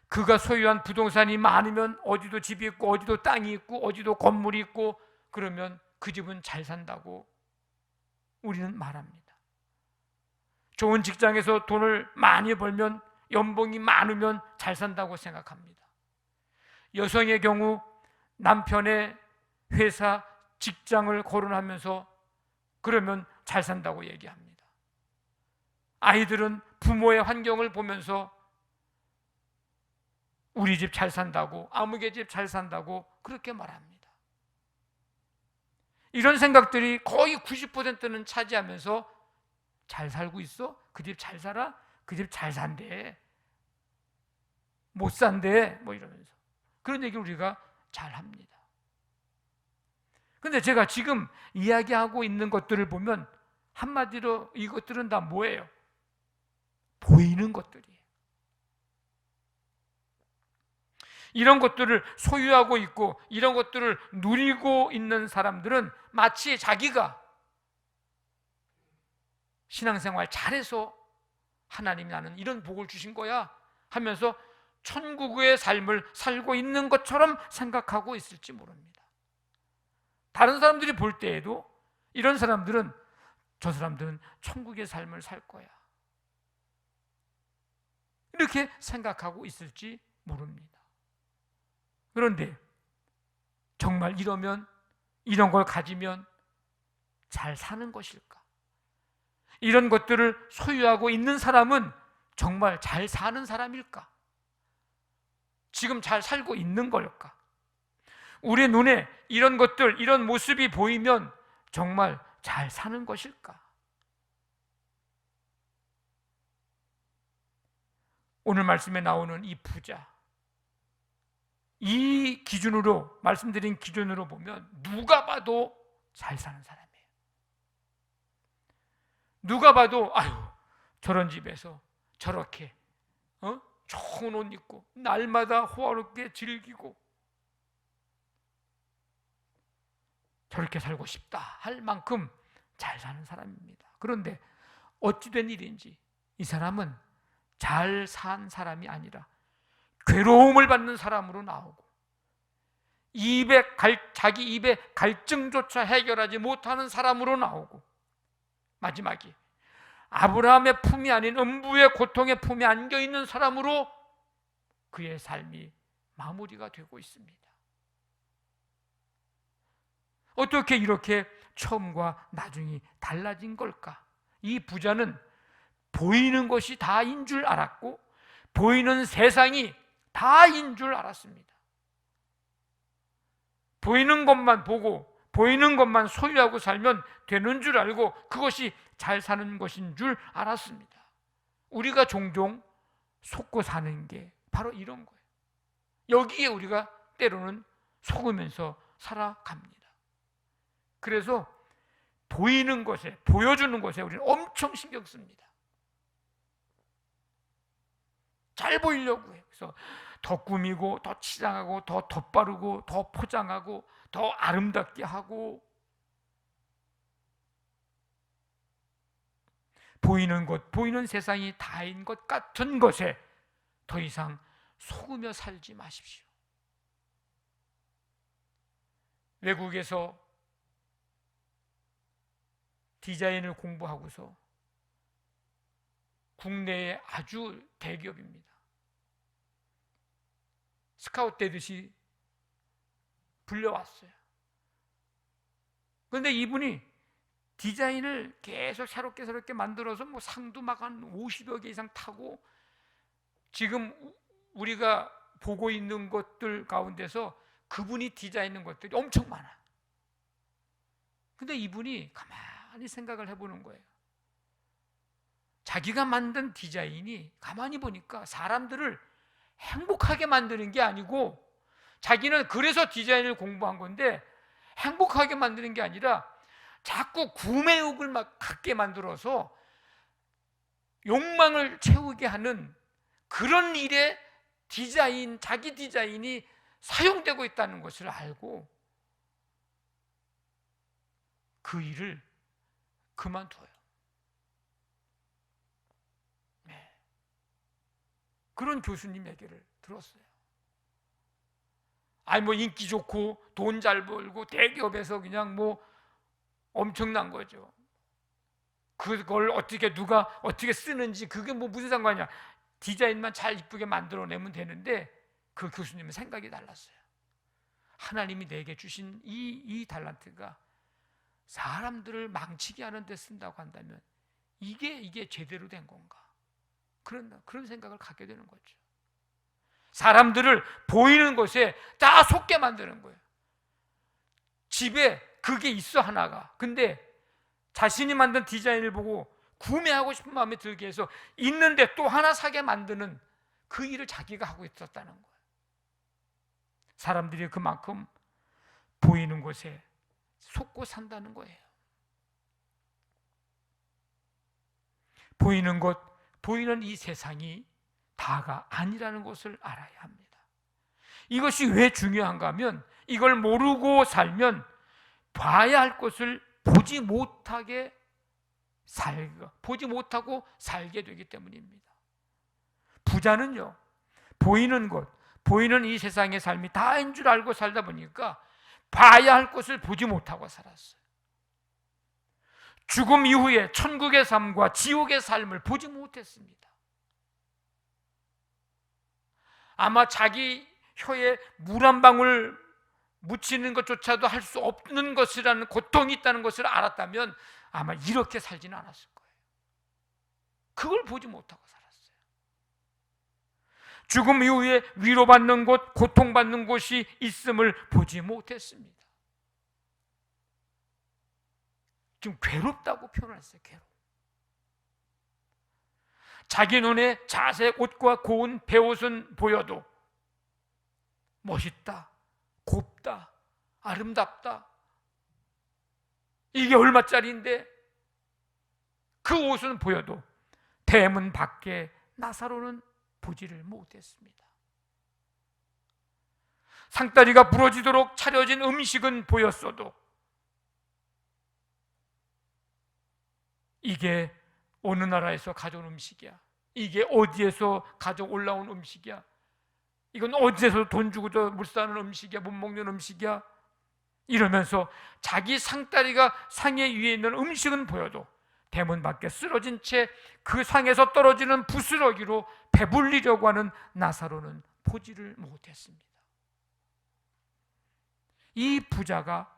그가 소유한 부동산이 많으면 어디도 집이 있고 어디도 땅이 있고 어디도 건물이 있고 그러면 그 집은 잘 산다고 우리는 말합니다. 좋은 직장에서 돈을 많이 벌면, 연봉이 많으면 잘 산다고 생각합니다. 여성의 경우 남편의 회사, 직장을 거론하면서 그러면 잘 산다고 얘기합니다. 아이들은 부모의 환경을 보면서 우리 집 잘 산다고, 아무개 집 잘 산다고 그렇게 말합니다. 이런 생각들이 거의 90%는 차지하면서 잘 살고 있어? 그 집 잘 살아? 그 집 잘 산대. 못 산대. 뭐 이러면서 그런 얘기를 우리가 잘 합니다. 근데 제가 지금 이야기하고 있는 것들을 보면 한마디로 이것들은 다 뭐예요? 보이는 것들이에요. 이런 것들을 소유하고 있고 이런 것들을 누리고 있는 사람들은 마치 자기가 신앙생활 잘해서 하나님이 나는 이런 복을 주신 거야 하면서 천국의 삶을 살고 있는 것처럼 생각하고 있을지 모릅니다. 다른 사람들이 볼 때에도 이런 사람들은 저 사람들은 천국의 삶을 살 거야 이렇게 생각하고 있을지 모릅니다. 그런데 정말 이러면, 이런 걸 가지면 잘 사는 것일까? 이런 것들을 소유하고 있는 사람은 정말 잘 사는 사람일까? 지금 잘 살고 있는 걸까? 우리 눈에 이런 것들, 이런 모습이 보이면 정말 잘 사는 것일까? 오늘 말씀에 나오는 이 부자, 이 기준으로, 말씀드린 기준으로 보면 누가 봐도 잘 사는 사람이에요. 누가 봐도 아유 저런 집에서 저렇게 좋은 옷 입고 날마다 호화롭게 즐기고 저렇게 살고 싶다 할 만큼 잘 사는 사람입니다. 그런데 어찌된 일인지 이 사람은 잘 산 사람이 아니라 괴로움을 받는 사람으로 나오고 자기 입의 갈증조차 해결하지 못하는 사람으로 나오고, 마지막이 아브라함의 품이 아닌 음부의 고통의 품에 안겨있는 사람으로 그의 삶이 마무리가 되고 있습니다. 어떻게 이렇게 처음과 나중이 달라진 걸까? 이 부자는 보이는 것이 다인 줄 알았고 보이는 세상이 다인 줄 알았습니다. 보이는 것만 보고 보이는 것만 소유하고 살면 되는 줄 알고 그것이 잘 사는 것인 줄 알았습니다. 우리가 종종 속고 사는 게 바로 이런 거예요. 여기에 우리가 때로는 속으면서 살아갑니다. 그래서 보이는 것에, 보여주는 것에 우리는 엄청 신경 씁니다. 잘 보이려고 해요. 그래서 더 꾸미고 더 치장하고 더 덧바르고 더 포장하고 더 아름답게 하고, 보이는 것, 보이는 세상이 다인 것 같은 것에 더 이상 속으며 살지 마십시오. 외국에서 디자인을 공부하고서 국내에 아주 대기업입니다. 스카우트 되듯이 불려왔어요. 그런데 이분이 디자인을 계속 새롭게 만들어서 뭐 상도 막 한 50여 개 이상 타고, 지금 우리가 보고 있는 것들 가운데서 그분이 디자인한 것들이 엄청 많아. 근데 이분이 가만히 생각을 해보는 거예요. 자기가 만든 디자인이 가만히 보니까 사람들을 행복하게 만드는 게 아니고, 자기는 그래서 디자인을 공부한 건데 행복하게 만드는 게 아니라 자꾸 구매욕을 막 갖게 만들어서 욕망을 채우게 하는 그런 일에 자기 디자인이 사용되고 있다는 것을 알고 그 일을 그만둬요. 네. 그런 교수님 얘기를 들었어요. 아니 뭐 인기 좋고 돈 잘 벌고 대기업에서 그냥 뭐 엄청난 거죠. 그걸 누가 어떻게 쓰는지 그게 뭐 무슨 상관이야. 디자인만 잘 이쁘게 만들어내면 되는데, 그 교수님은 생각이 달랐어요. 하나님이 내게 주신 이 달란트가 사람들을 망치게 하는 데 쓴다고 한다면 이게 제대로 된 건가? 그런 생각을 갖게 되는 거죠. 사람들을 보이는 것에 다 속게 만드는 거예요. 집에 그게 있어 하나가. 근데 자신이 만든 디자인을 보고 구매하고 싶은 마음이 들게 해서 있는데 또 하나 사게 만드는 그 일을 자기가 하고 있었다는 거예요. 사람들이 그만큼 보이는 것에 속고 산다는 거예요. 보이는 것, 보이는 이 세상이 다가 아니라는 것을 알아야 합니다. 이것이 왜 중요한가 하면, 이걸 모르고 살면 봐야 할 것을 보지 못하고 살게 되기 때문입니다. 부자는요, 보이는 것, 보이는 이 세상의 삶이 다인 줄 알고 살다 보니까 봐야 할 것을 보지 못하고 살았어요. 죽음 이후에 천국의 삶과 지옥의 삶을 보지 못했습니다. 아마 자기 혀에 물 한 방울 묻히는 것조차도 할 수 없는 것이라는 고통이 있다는 것을 알았다면 아마 이렇게 살지는 않았을 거예요. 그걸 보지 못하고 살았어요. 죽음 이후에 위로받는 곳, 고통받는 곳이 있음을 보지 못했습니다. 지금 괴롭다고 표현했어요. 괴롭. 자기 눈에 자색 옷과 고운 베옷은 보여도 멋있다, 곱다, 아름답다, 이게 얼마짜리인데, 그 옷은 보여도 대문 밖에 나사로는 보지를 못했습니다. 상다리가 부러지도록 차려진 음식은 보였어도 이게 어느 나라에서 가져온 음식이야, 이게 어디에서 가져 올라온 음식이야, 이건 어디서 돈 주고도 못 사는 음식이야, 못 먹는 음식이야, 이러면서 자기 상다리가 상에 위에 있는 음식은 보여도 대문 밖에 쓰러진 채 그 상에서 떨어지는 부스러기로 배불리려고 하는 나사로는 보지를 못했습니다. 이 부자가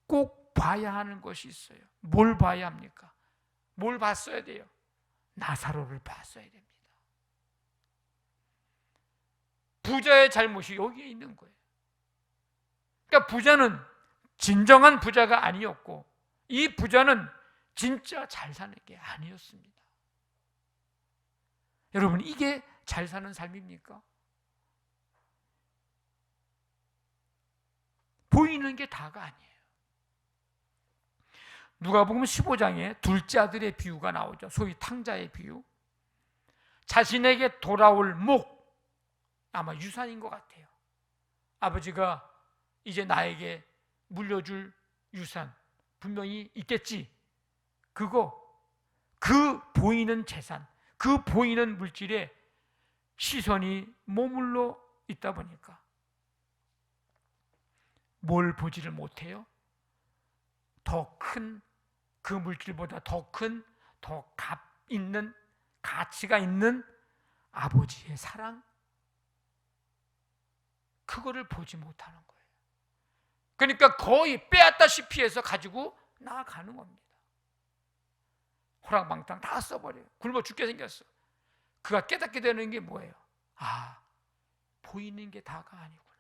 꼭 봐야 하는 것이 있어요. 뭘 봐야 합니까? 뭘 봤어야 돼요? 나사로를 봤어야 됩니다. 부자의 잘못이 여기에 있는 거예요. 그러니까 부자는 진정한 부자가 아니었고, 이 부자는 진짜 잘 사는 게 아니었습니다. 여러분, 이게 잘 사는 삶입니까? 보이는 게 다가 아니에요. 누가복음 15장에 둘째 아들의 비유가 나오죠. 소위 탕자의 비유. 자신에게 돌아올 목, 아마 유산인 것 같아요. 아버지가 이제 나에게 물려줄 유산 분명히 있겠지. 그 보이는 재산, 그 보이는 물질에 시선이 머물러 있다 보니까 뭘 보지를 못해요? 더 큰, 그 물질보다 더 큰, 더 있는, 가치가 있는 아버지의 사랑, 그거를 보지 못하는 거예요. 그러니까 거의 빼앗다시피 해서 가지고 나아가는 겁니다. 호랑방탕 다 써버려요. 굶어 죽게 생겼어. 그가 깨닫게 되는 게 뭐예요? 아, 보이는 게 다가 아니구나.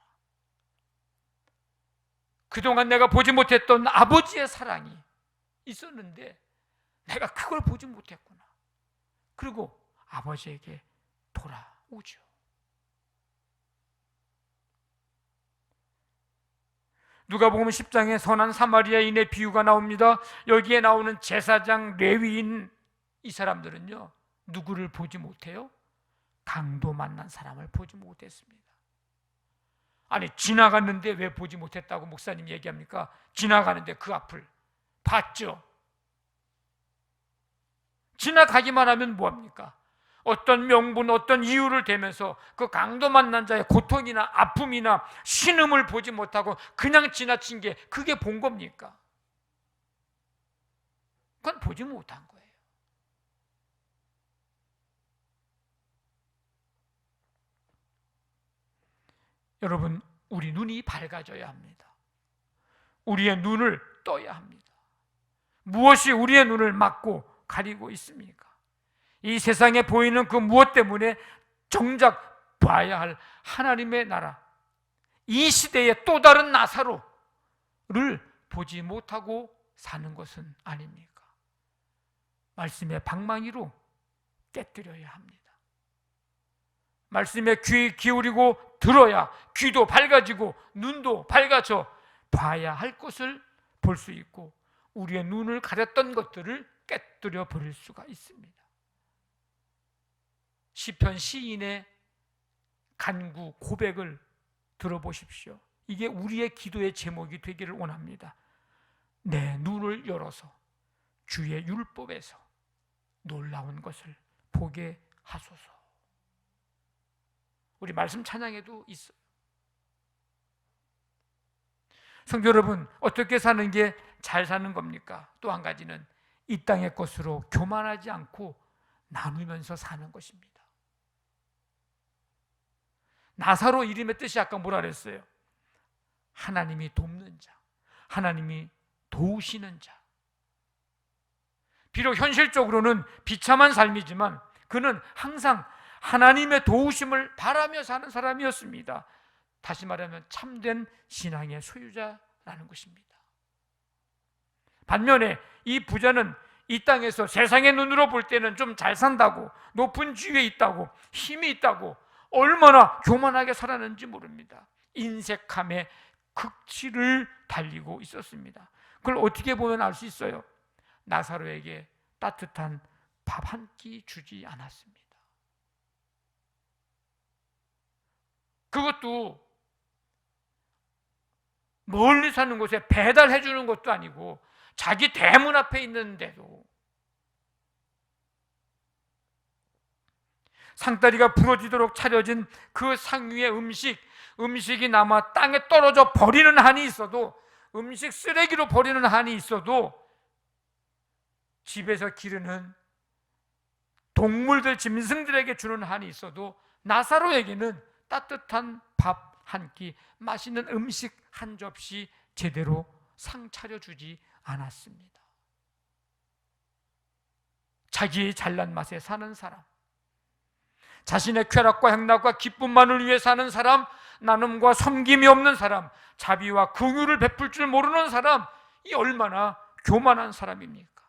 그동안 내가 보지 못했던 아버지의 사랑이 있었는데 내가 그걸 보지 못했구나. 그리고 아버지에게 돌아오죠. 누가복음 10장에 선한 사마리아인의 비유가 나옵니다. 여기에 나오는 제사장, 레위인, 이 사람들은요, 누구를 보지 못해요? 강도 만난 사람을 보지 못했습니다. 아니, 지나갔는데 왜 보지 못했다고 목사님 얘기합니까? 지나가는데 그 앞을 봤죠. 지나가기만 하면 뭐합니까? 어떤 명분, 어떤 이유를 대면서 그 강도 만난 자의 고통이나 아픔이나 신음을 보지 못하고 그냥 지나친 게 그게 본 겁니까? 그건 보지 못한 거예요. 여러분, 우리 눈이 밝아져야 합니다. 우리의 눈을 떠야 합니다. 무엇이 우리의 눈을 막고 가리고 있습니까? 이 세상에 보이는 그 무엇 때문에 정작 봐야 할 하나님의 나라, 이 시대의 또 다른 나사로를 보지 못하고 사는 것은 아닙니까? 말씀의 방망이로 깨뜨려야 합니다. 말씀에 귀 기울이고 들어야 귀도 밝아지고 눈도 밝아져 봐야 할 것을 볼 수 있고 우리의 눈을 가렸던 것들을 깨뜨려 버릴 수가 있습니다. 시편 시인의 간구 고백을 들어보십시오. 이게 우리의 기도의 제목이 되기를 원합니다. 내 눈을 열어서 주의 율법에서 놀라운 것을 보게 하소서. 우리 말씀 찬양에도 있어요. 성도 여러분, 어떻게 사는 게 잘 사는 겁니까? 또 한 가지는 이 땅의 것으로 교만하지 않고 나누면서 사는 것입니다. 나사로 이름의 뜻이 아까 뭐라 그랬어요? 하나님이 돕는 자, 하나님이 도우시는 자. 비록 현실적으로는 비참한 삶이지만 그는 항상 하나님의 도우심을 바라며 사는 사람이었습니다. 다시 말하면 참된 신앙의 소유자라는 것입니다. 반면에 이 부자는 이 땅에서 세상의 눈으로 볼 때는 좀 잘 산다고, 높은 지위에 있다고, 힘이 있다고 얼마나 교만하게 살았는지 모릅니다. 인색함의 극치를 달리고 있었습니다. 그걸 어떻게 보면 알 수 있어요? 나사로에게 따뜻한 밥 한 끼 주지 않았습니다. 그것도 멀리 사는 곳에 배달해 주는 것도 아니고 자기 대문 앞에 있는데도 상다리가 부러지도록 차려진 그 상 위의 음식이 남아 땅에 떨어져 버리는 한이 있어도, 음식 쓰레기로 버리는 한이 있어도, 집에서 기르는 동물들, 짐승들에게 주는 한이 있어도 나사로에게는 따뜻한 밥 한 끼, 맛있는 음식 한 접시 제대로 상 차려주지 않았습니다. 자기의 잘난 맛에 사는 사람, 자신의 쾌락과 행락과 기쁨만을 위해 사는 사람, 나눔과 섬김이 없는 사람, 자비와 긍휼을 베풀 줄 모르는 사람, 이 얼마나 교만한 사람입니까?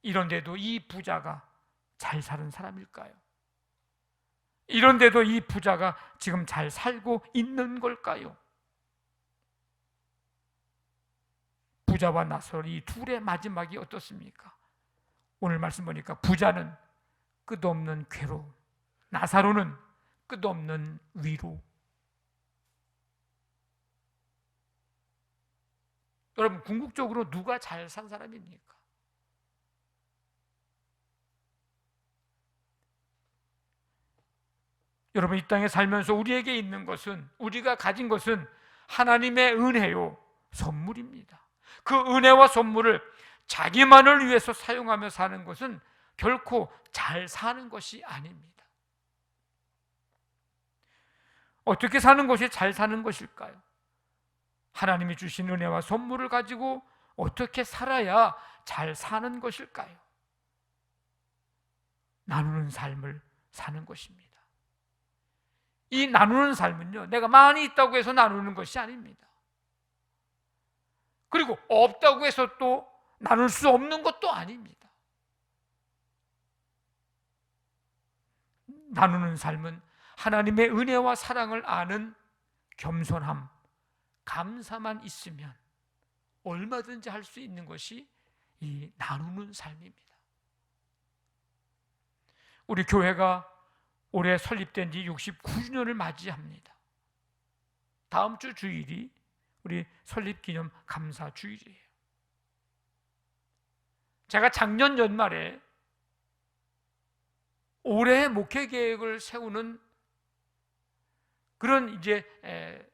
이런데도 이 부자가 잘 사는 사람일까요? 이런데도 이 부자가 지금 잘 살고 있는 걸까요? 부자와 나사로 이 둘의 마지막이 어떻습니까? 오늘 말씀 보니까 부자는 끝없는 괴로움, 나사로는 끝없는 위로. 여러분, 궁극적으로 누가 잘 산 사람입니까? 여러분, 이 땅에 살면서 우리에게 있는 것은, 우리가 가진 것은 하나님의 은혜요, 선물입니다. 그 은혜와 선물을 자기만을 위해서 사용하며 사는 것은 결코 잘 사는 것이 아닙니다. 어떻게 사는 것이 잘 사는 것일까요? 하나님이 주신 은혜와 선물을 가지고 어떻게 살아야 잘 사는 것일까요? 나누는 삶을 사는 것입니다. 이 나누는 삶은요, 내가 많이 있다고 해서 나누는 것이 아닙니다. 그리고 없다고 해서 또 나눌 수 없는 것도 아닙니다. 나누는 삶은 하나님의 은혜와 사랑을 아는 겸손함, 감사만 있으면 얼마든지 할 수 있는 것이 이 나누는 삶입니다. 우리 교회가 올해 설립된 지 69주년을 맞이합니다. 다음 주 주일이 우리 설립기념 감사 주일이에요. 제가 작년 연말에 올해의 목회 계획을 세우는 그런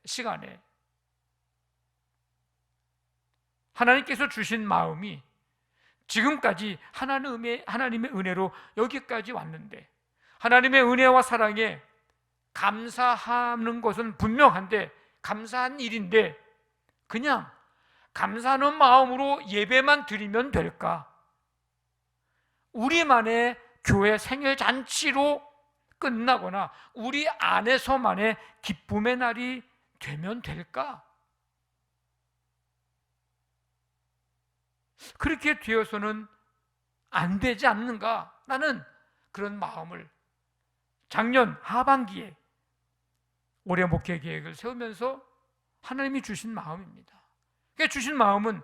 시간에 하나님께서 주신 마음이 지금까지 하나님의 은혜로 여기까지 왔는데, 하나님의 은혜와 사랑에 감사하는 것은 분명한데, 감사한 일인데 그냥 감사하는 마음으로 예배만 드리면 될까? 우리만의 교회 생일 잔치로 끝나거나 우리 안에서만의 기쁨의 날이 되면 될까? 그렇게 되어서는 안 되지 않는가? 라는 그런 마음을 작년 하반기에 올해 목회 계획을 세우면서 하나님이 주신 마음입니다. 그러니까 주신 마음은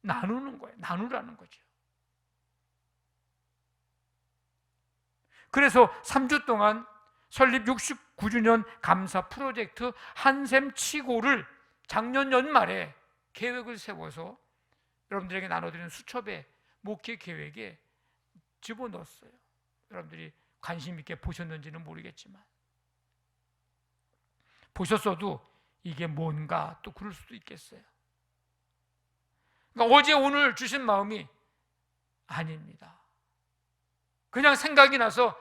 나누는 거예요. 나누라는 거죠. 그래서 3주 동안 설립 69주년 감사 프로젝트 한샘 치고를 작년 연말에 계획을 세워서 여러분들에게 나눠드리는 수첩의 목회 계획에 집어넣었어요. 여러분들이 관심 있게 보셨는지는 모르겠지만, 보셨어도 이게 뭔가 또 그럴 수도 있겠어요. 그러니까 어제 오늘 주신 마음이 아닙니다. 그냥 생각이 나서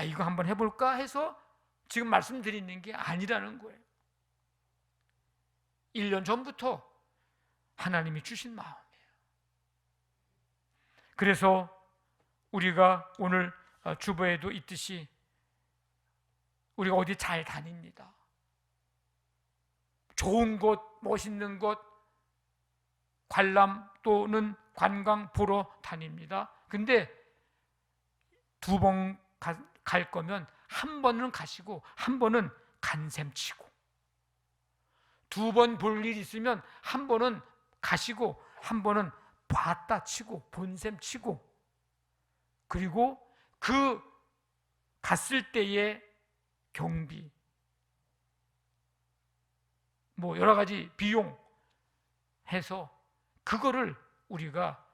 이거 한번 해볼까 해서 지금 말씀드리는 게 아니라는 거예요. 1년 전부터 하나님이 주신 마음이에요. 그래서 우리가 오늘 주보에도 있듯이 우리가 어디 잘 다닙니다. 좋은 곳, 멋있는 곳, 관람 또는 관광 보러 다닙니다. 근데 2번 갈 거면 한 번은 가시고 한 번은 간샘 치고, 2번 볼 일 있으면 한 번은 가시고 한 번은 봤다 치고 본샘 치고, 그리고 그 갔을 때의 경비, 뭐 여러 가지 비용 해서 그거를 우리가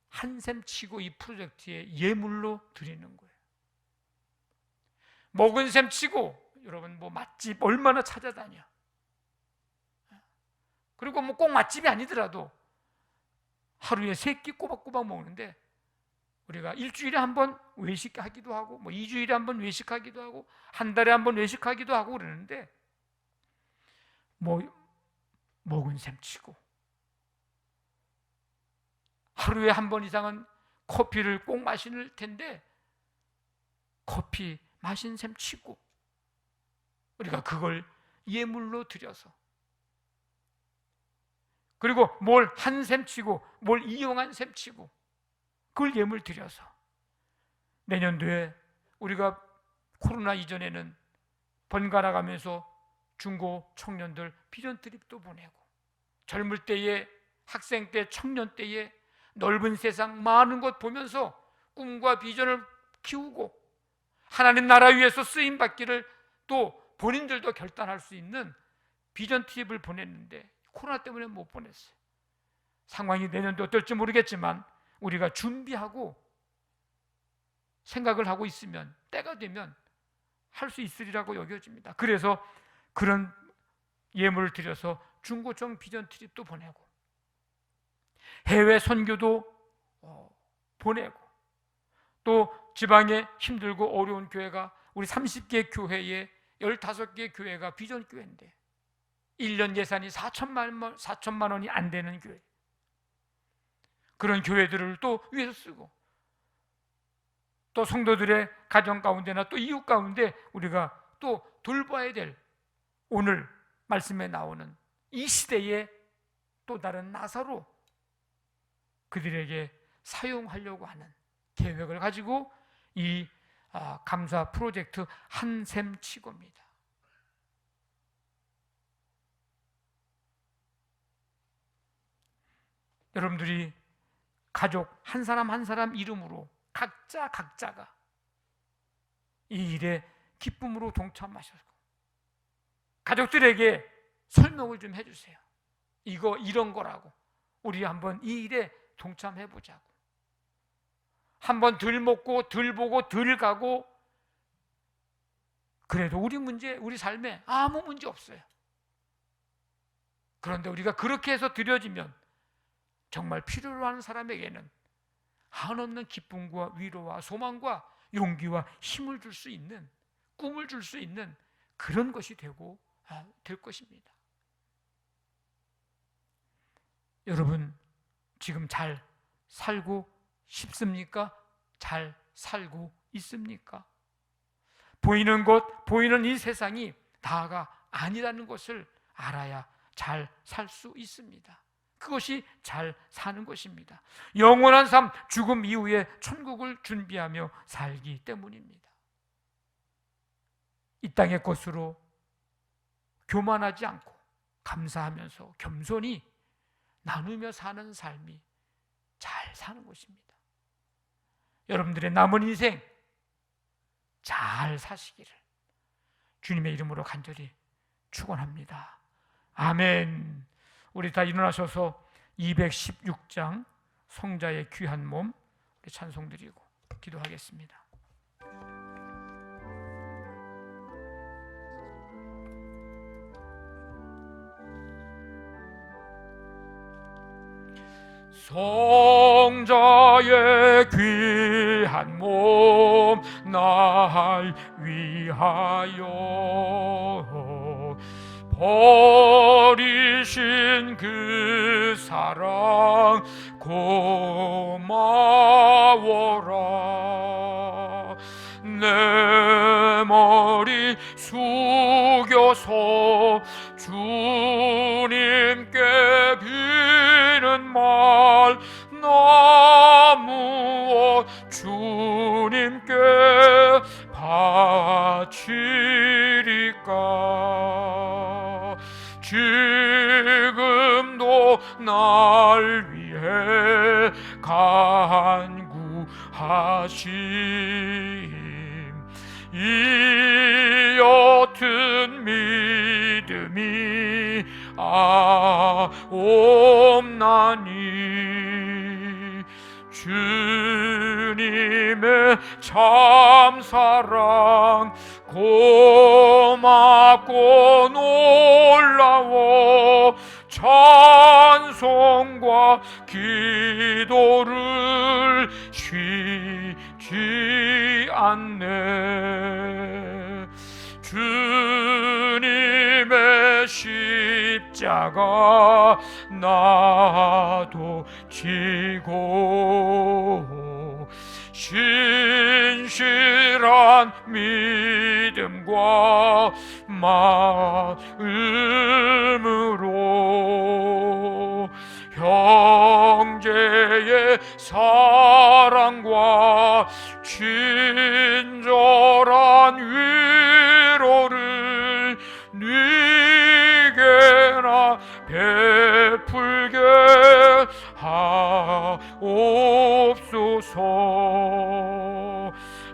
한샘 치고 이 프로젝트에 예물로 드리는 거예요. 먹은 셈 치고 여러분 뭐 맛집 얼마나 찾아다녀. 그리고 뭐 꼭 맛집이 아니더라도 하루에 3끼 꼬박꼬박 먹는데 우리가 일주일에 한 번 외식하기도 하고 뭐 2주일에 한 번 외식하기도 하고 한 달에 한 번 외식하기도 하고 그러는데 뭐 먹은 셈 치고 하루에 한 번 이상은 커피를 꼭 마실 텐데 커피 마신 셈 치고 우리가 그걸 예물로 드려서 그리고 뭘 한 셈 치고 뭘 이용한 셈 치고 그걸 예물 드려서 내년도에 우리가 코로나 이전에는 번갈아 가면서 중고 청년들 비전 트립도 보내고 젊을 때에 학생 때 청년 때에 넓은 세상 많은 것 보면서 꿈과 비전을 키우고 하나님 나라 위해서 쓰임 받기를 또 본인들도 결단할 수 있는 비전 트립을 보냈는데 코로나 때문에 못 보냈어요. 상황이 내년도 어떨지 모르겠지만 우리가 준비하고 생각을 하고 있으면 때가 되면 할 수 있으리라고 여겨집니다. 그래서 그런 예물을 드려서 중고청 비전 트립도 보내고 해외 선교도 보내고 또 지방에 힘들고 어려운 교회가 우리 30개 교회에 15개 교회가 비전 교회인데 1년 예산이 4천만 원이 안 되는 교회, 그런 교회들을 또 위해서 쓰고 또 성도들의 가정 가운데나 또 이웃 가운데 우리가 또 돌봐야 될 오늘 말씀에 나오는 이 시대의 또 다른 나사로 그들에게 사용하려고 하는 계획을 가지고 이 감사 프로젝트 한샘 치고입니다. 여러분들이 가족 한 사람 한 사람 이름으로 각자가 이 일에 기쁨으로 동참하셔서 가족들에게 설명을 좀 해주세요. 이거 이런 거라고 우리 한번 이 일에 동참해보자고. 한번 덜 먹고 덜 보고 덜 가고 그래도 우리 문제, 우리 삶에 아무 문제 없어요. 그런데 우리가 그렇게 해서 드려지면 정말 필요로 하는 사람에게는 한없는 기쁨과 위로와 소망과 용기와 힘을 줄 수 있는, 꿈을 줄 수 있는 그런 것이 되고 될 것입니다. 여러분 지금 잘 살고 싶습니까? 잘 살고 있습니까? 보이는 것, 보이는 이 세상이 다가 아니라는 것을 알아야 잘 살 수 있습니다. 그것이 잘 사는 것입니다. 영원한 삶, 죽음 이후에 천국을 준비하며 살기 때문입니다. 이 땅의 것으로 교만하지 않고 감사하면서 겸손히 나누며 사는 삶이 잘 사는 것입니다. 여러분들의 남은 인생 잘 사시기를 주님의 이름으로 간절히 축원합니다. 아멘. 우리 다 일어나셔서 216장 성자의 귀한 몸 우리 찬송 드리고 기도하겠습니다. 성자의 귀한 몸 날 위하여 버리신 그 사랑 고마워라. 내 머리 숙여서 주님께 비는 말 나무어 주님께 바치리까. 지금도 날 위해 간구하심 이 옅은 믿음이 없나니 주님의 참사랑 기도를 쉬지 않네. 주님의 십자가 나도 지고 신실한 믿음과 마음으로 형제의 사랑과 친절한 위로를 네게나 베풀게 하옵소서.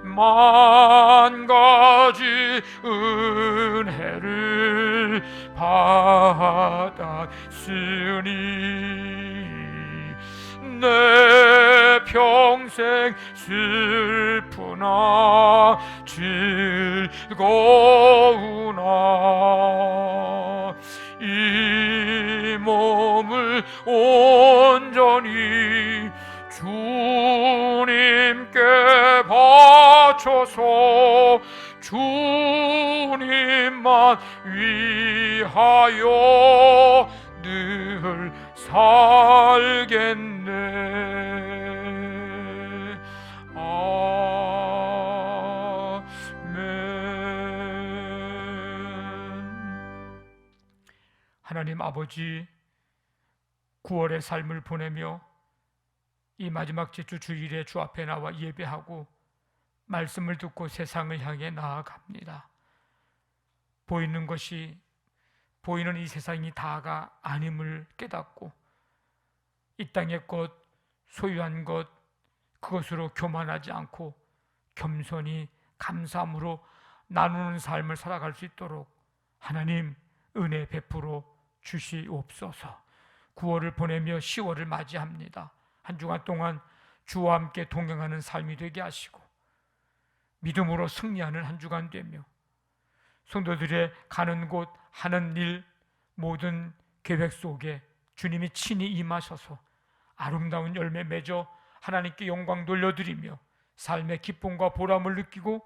만 가지 은혜를 받았으니 내 평생 슬프나 즐거우나 이 몸을 온전히 주님께 바쳐서 주님만 위하여 늘 살겠네. 아멘. 하나님 아버지, 9월의 삶을 보내며 이 마지막 주 주일에 주 앞에 나와 예배하고 말씀을 듣고 세상을 향해 나아갑니다. 보이는 이 세상이 다가 아님을 깨닫고 이 땅의 것, 소유한 것, 그것으로 교만하지 않고 겸손히 감사함으로 나누는 삶을 살아갈 수 있도록 하나님 은혜 베풀어 주시옵소서. 9월을 보내며 10월을 맞이합니다. 한 주간 동안 주와 함께 동행하는 삶이 되게 하시고 믿음으로 승리하는 한 주간 되며 성도들의 가는 곳, 하는 일, 모든 계획 속에 주님이 친히 임하셔서 아름다운 열매 맺어 하나님께 영광 돌려드리며 삶의 기쁨과 보람을 느끼고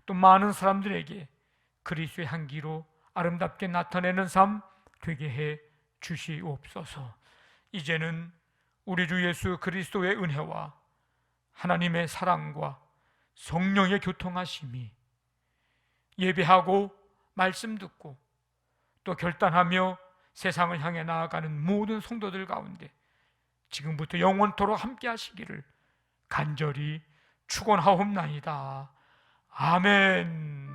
또 많은 사람들에게 그리스도의 향기로 아름답게 나타내는 삶 되게 해 주시옵소서. 이제는 우리 주 예수 그리스도의 은혜와 하나님의 사랑과 성령의 교통하심이 예배하고 말씀 듣고 또 결단하며 세상을 향해 나아가는 모든 성도들 가운데 지금부터 영원토록 함께 하시기를 간절히 축원하옵나이다. 아멘.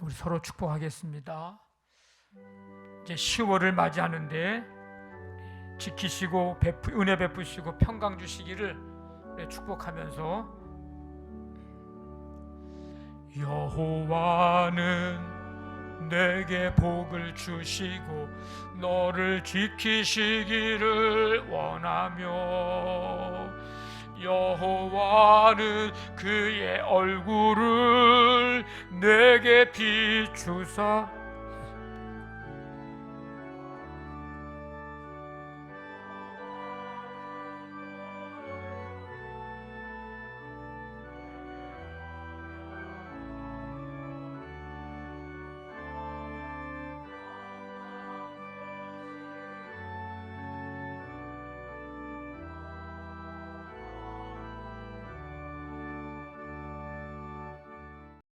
우리 서로 축복하겠습니다. 이제 10월을 맞이하는데 지키시고 은혜 베푸시고 평강 주시기를 축복하면서 여호와는 내게 복을 주시고 너를 지키시기를 원하며 여호와는 그의 얼굴을 내게 비추사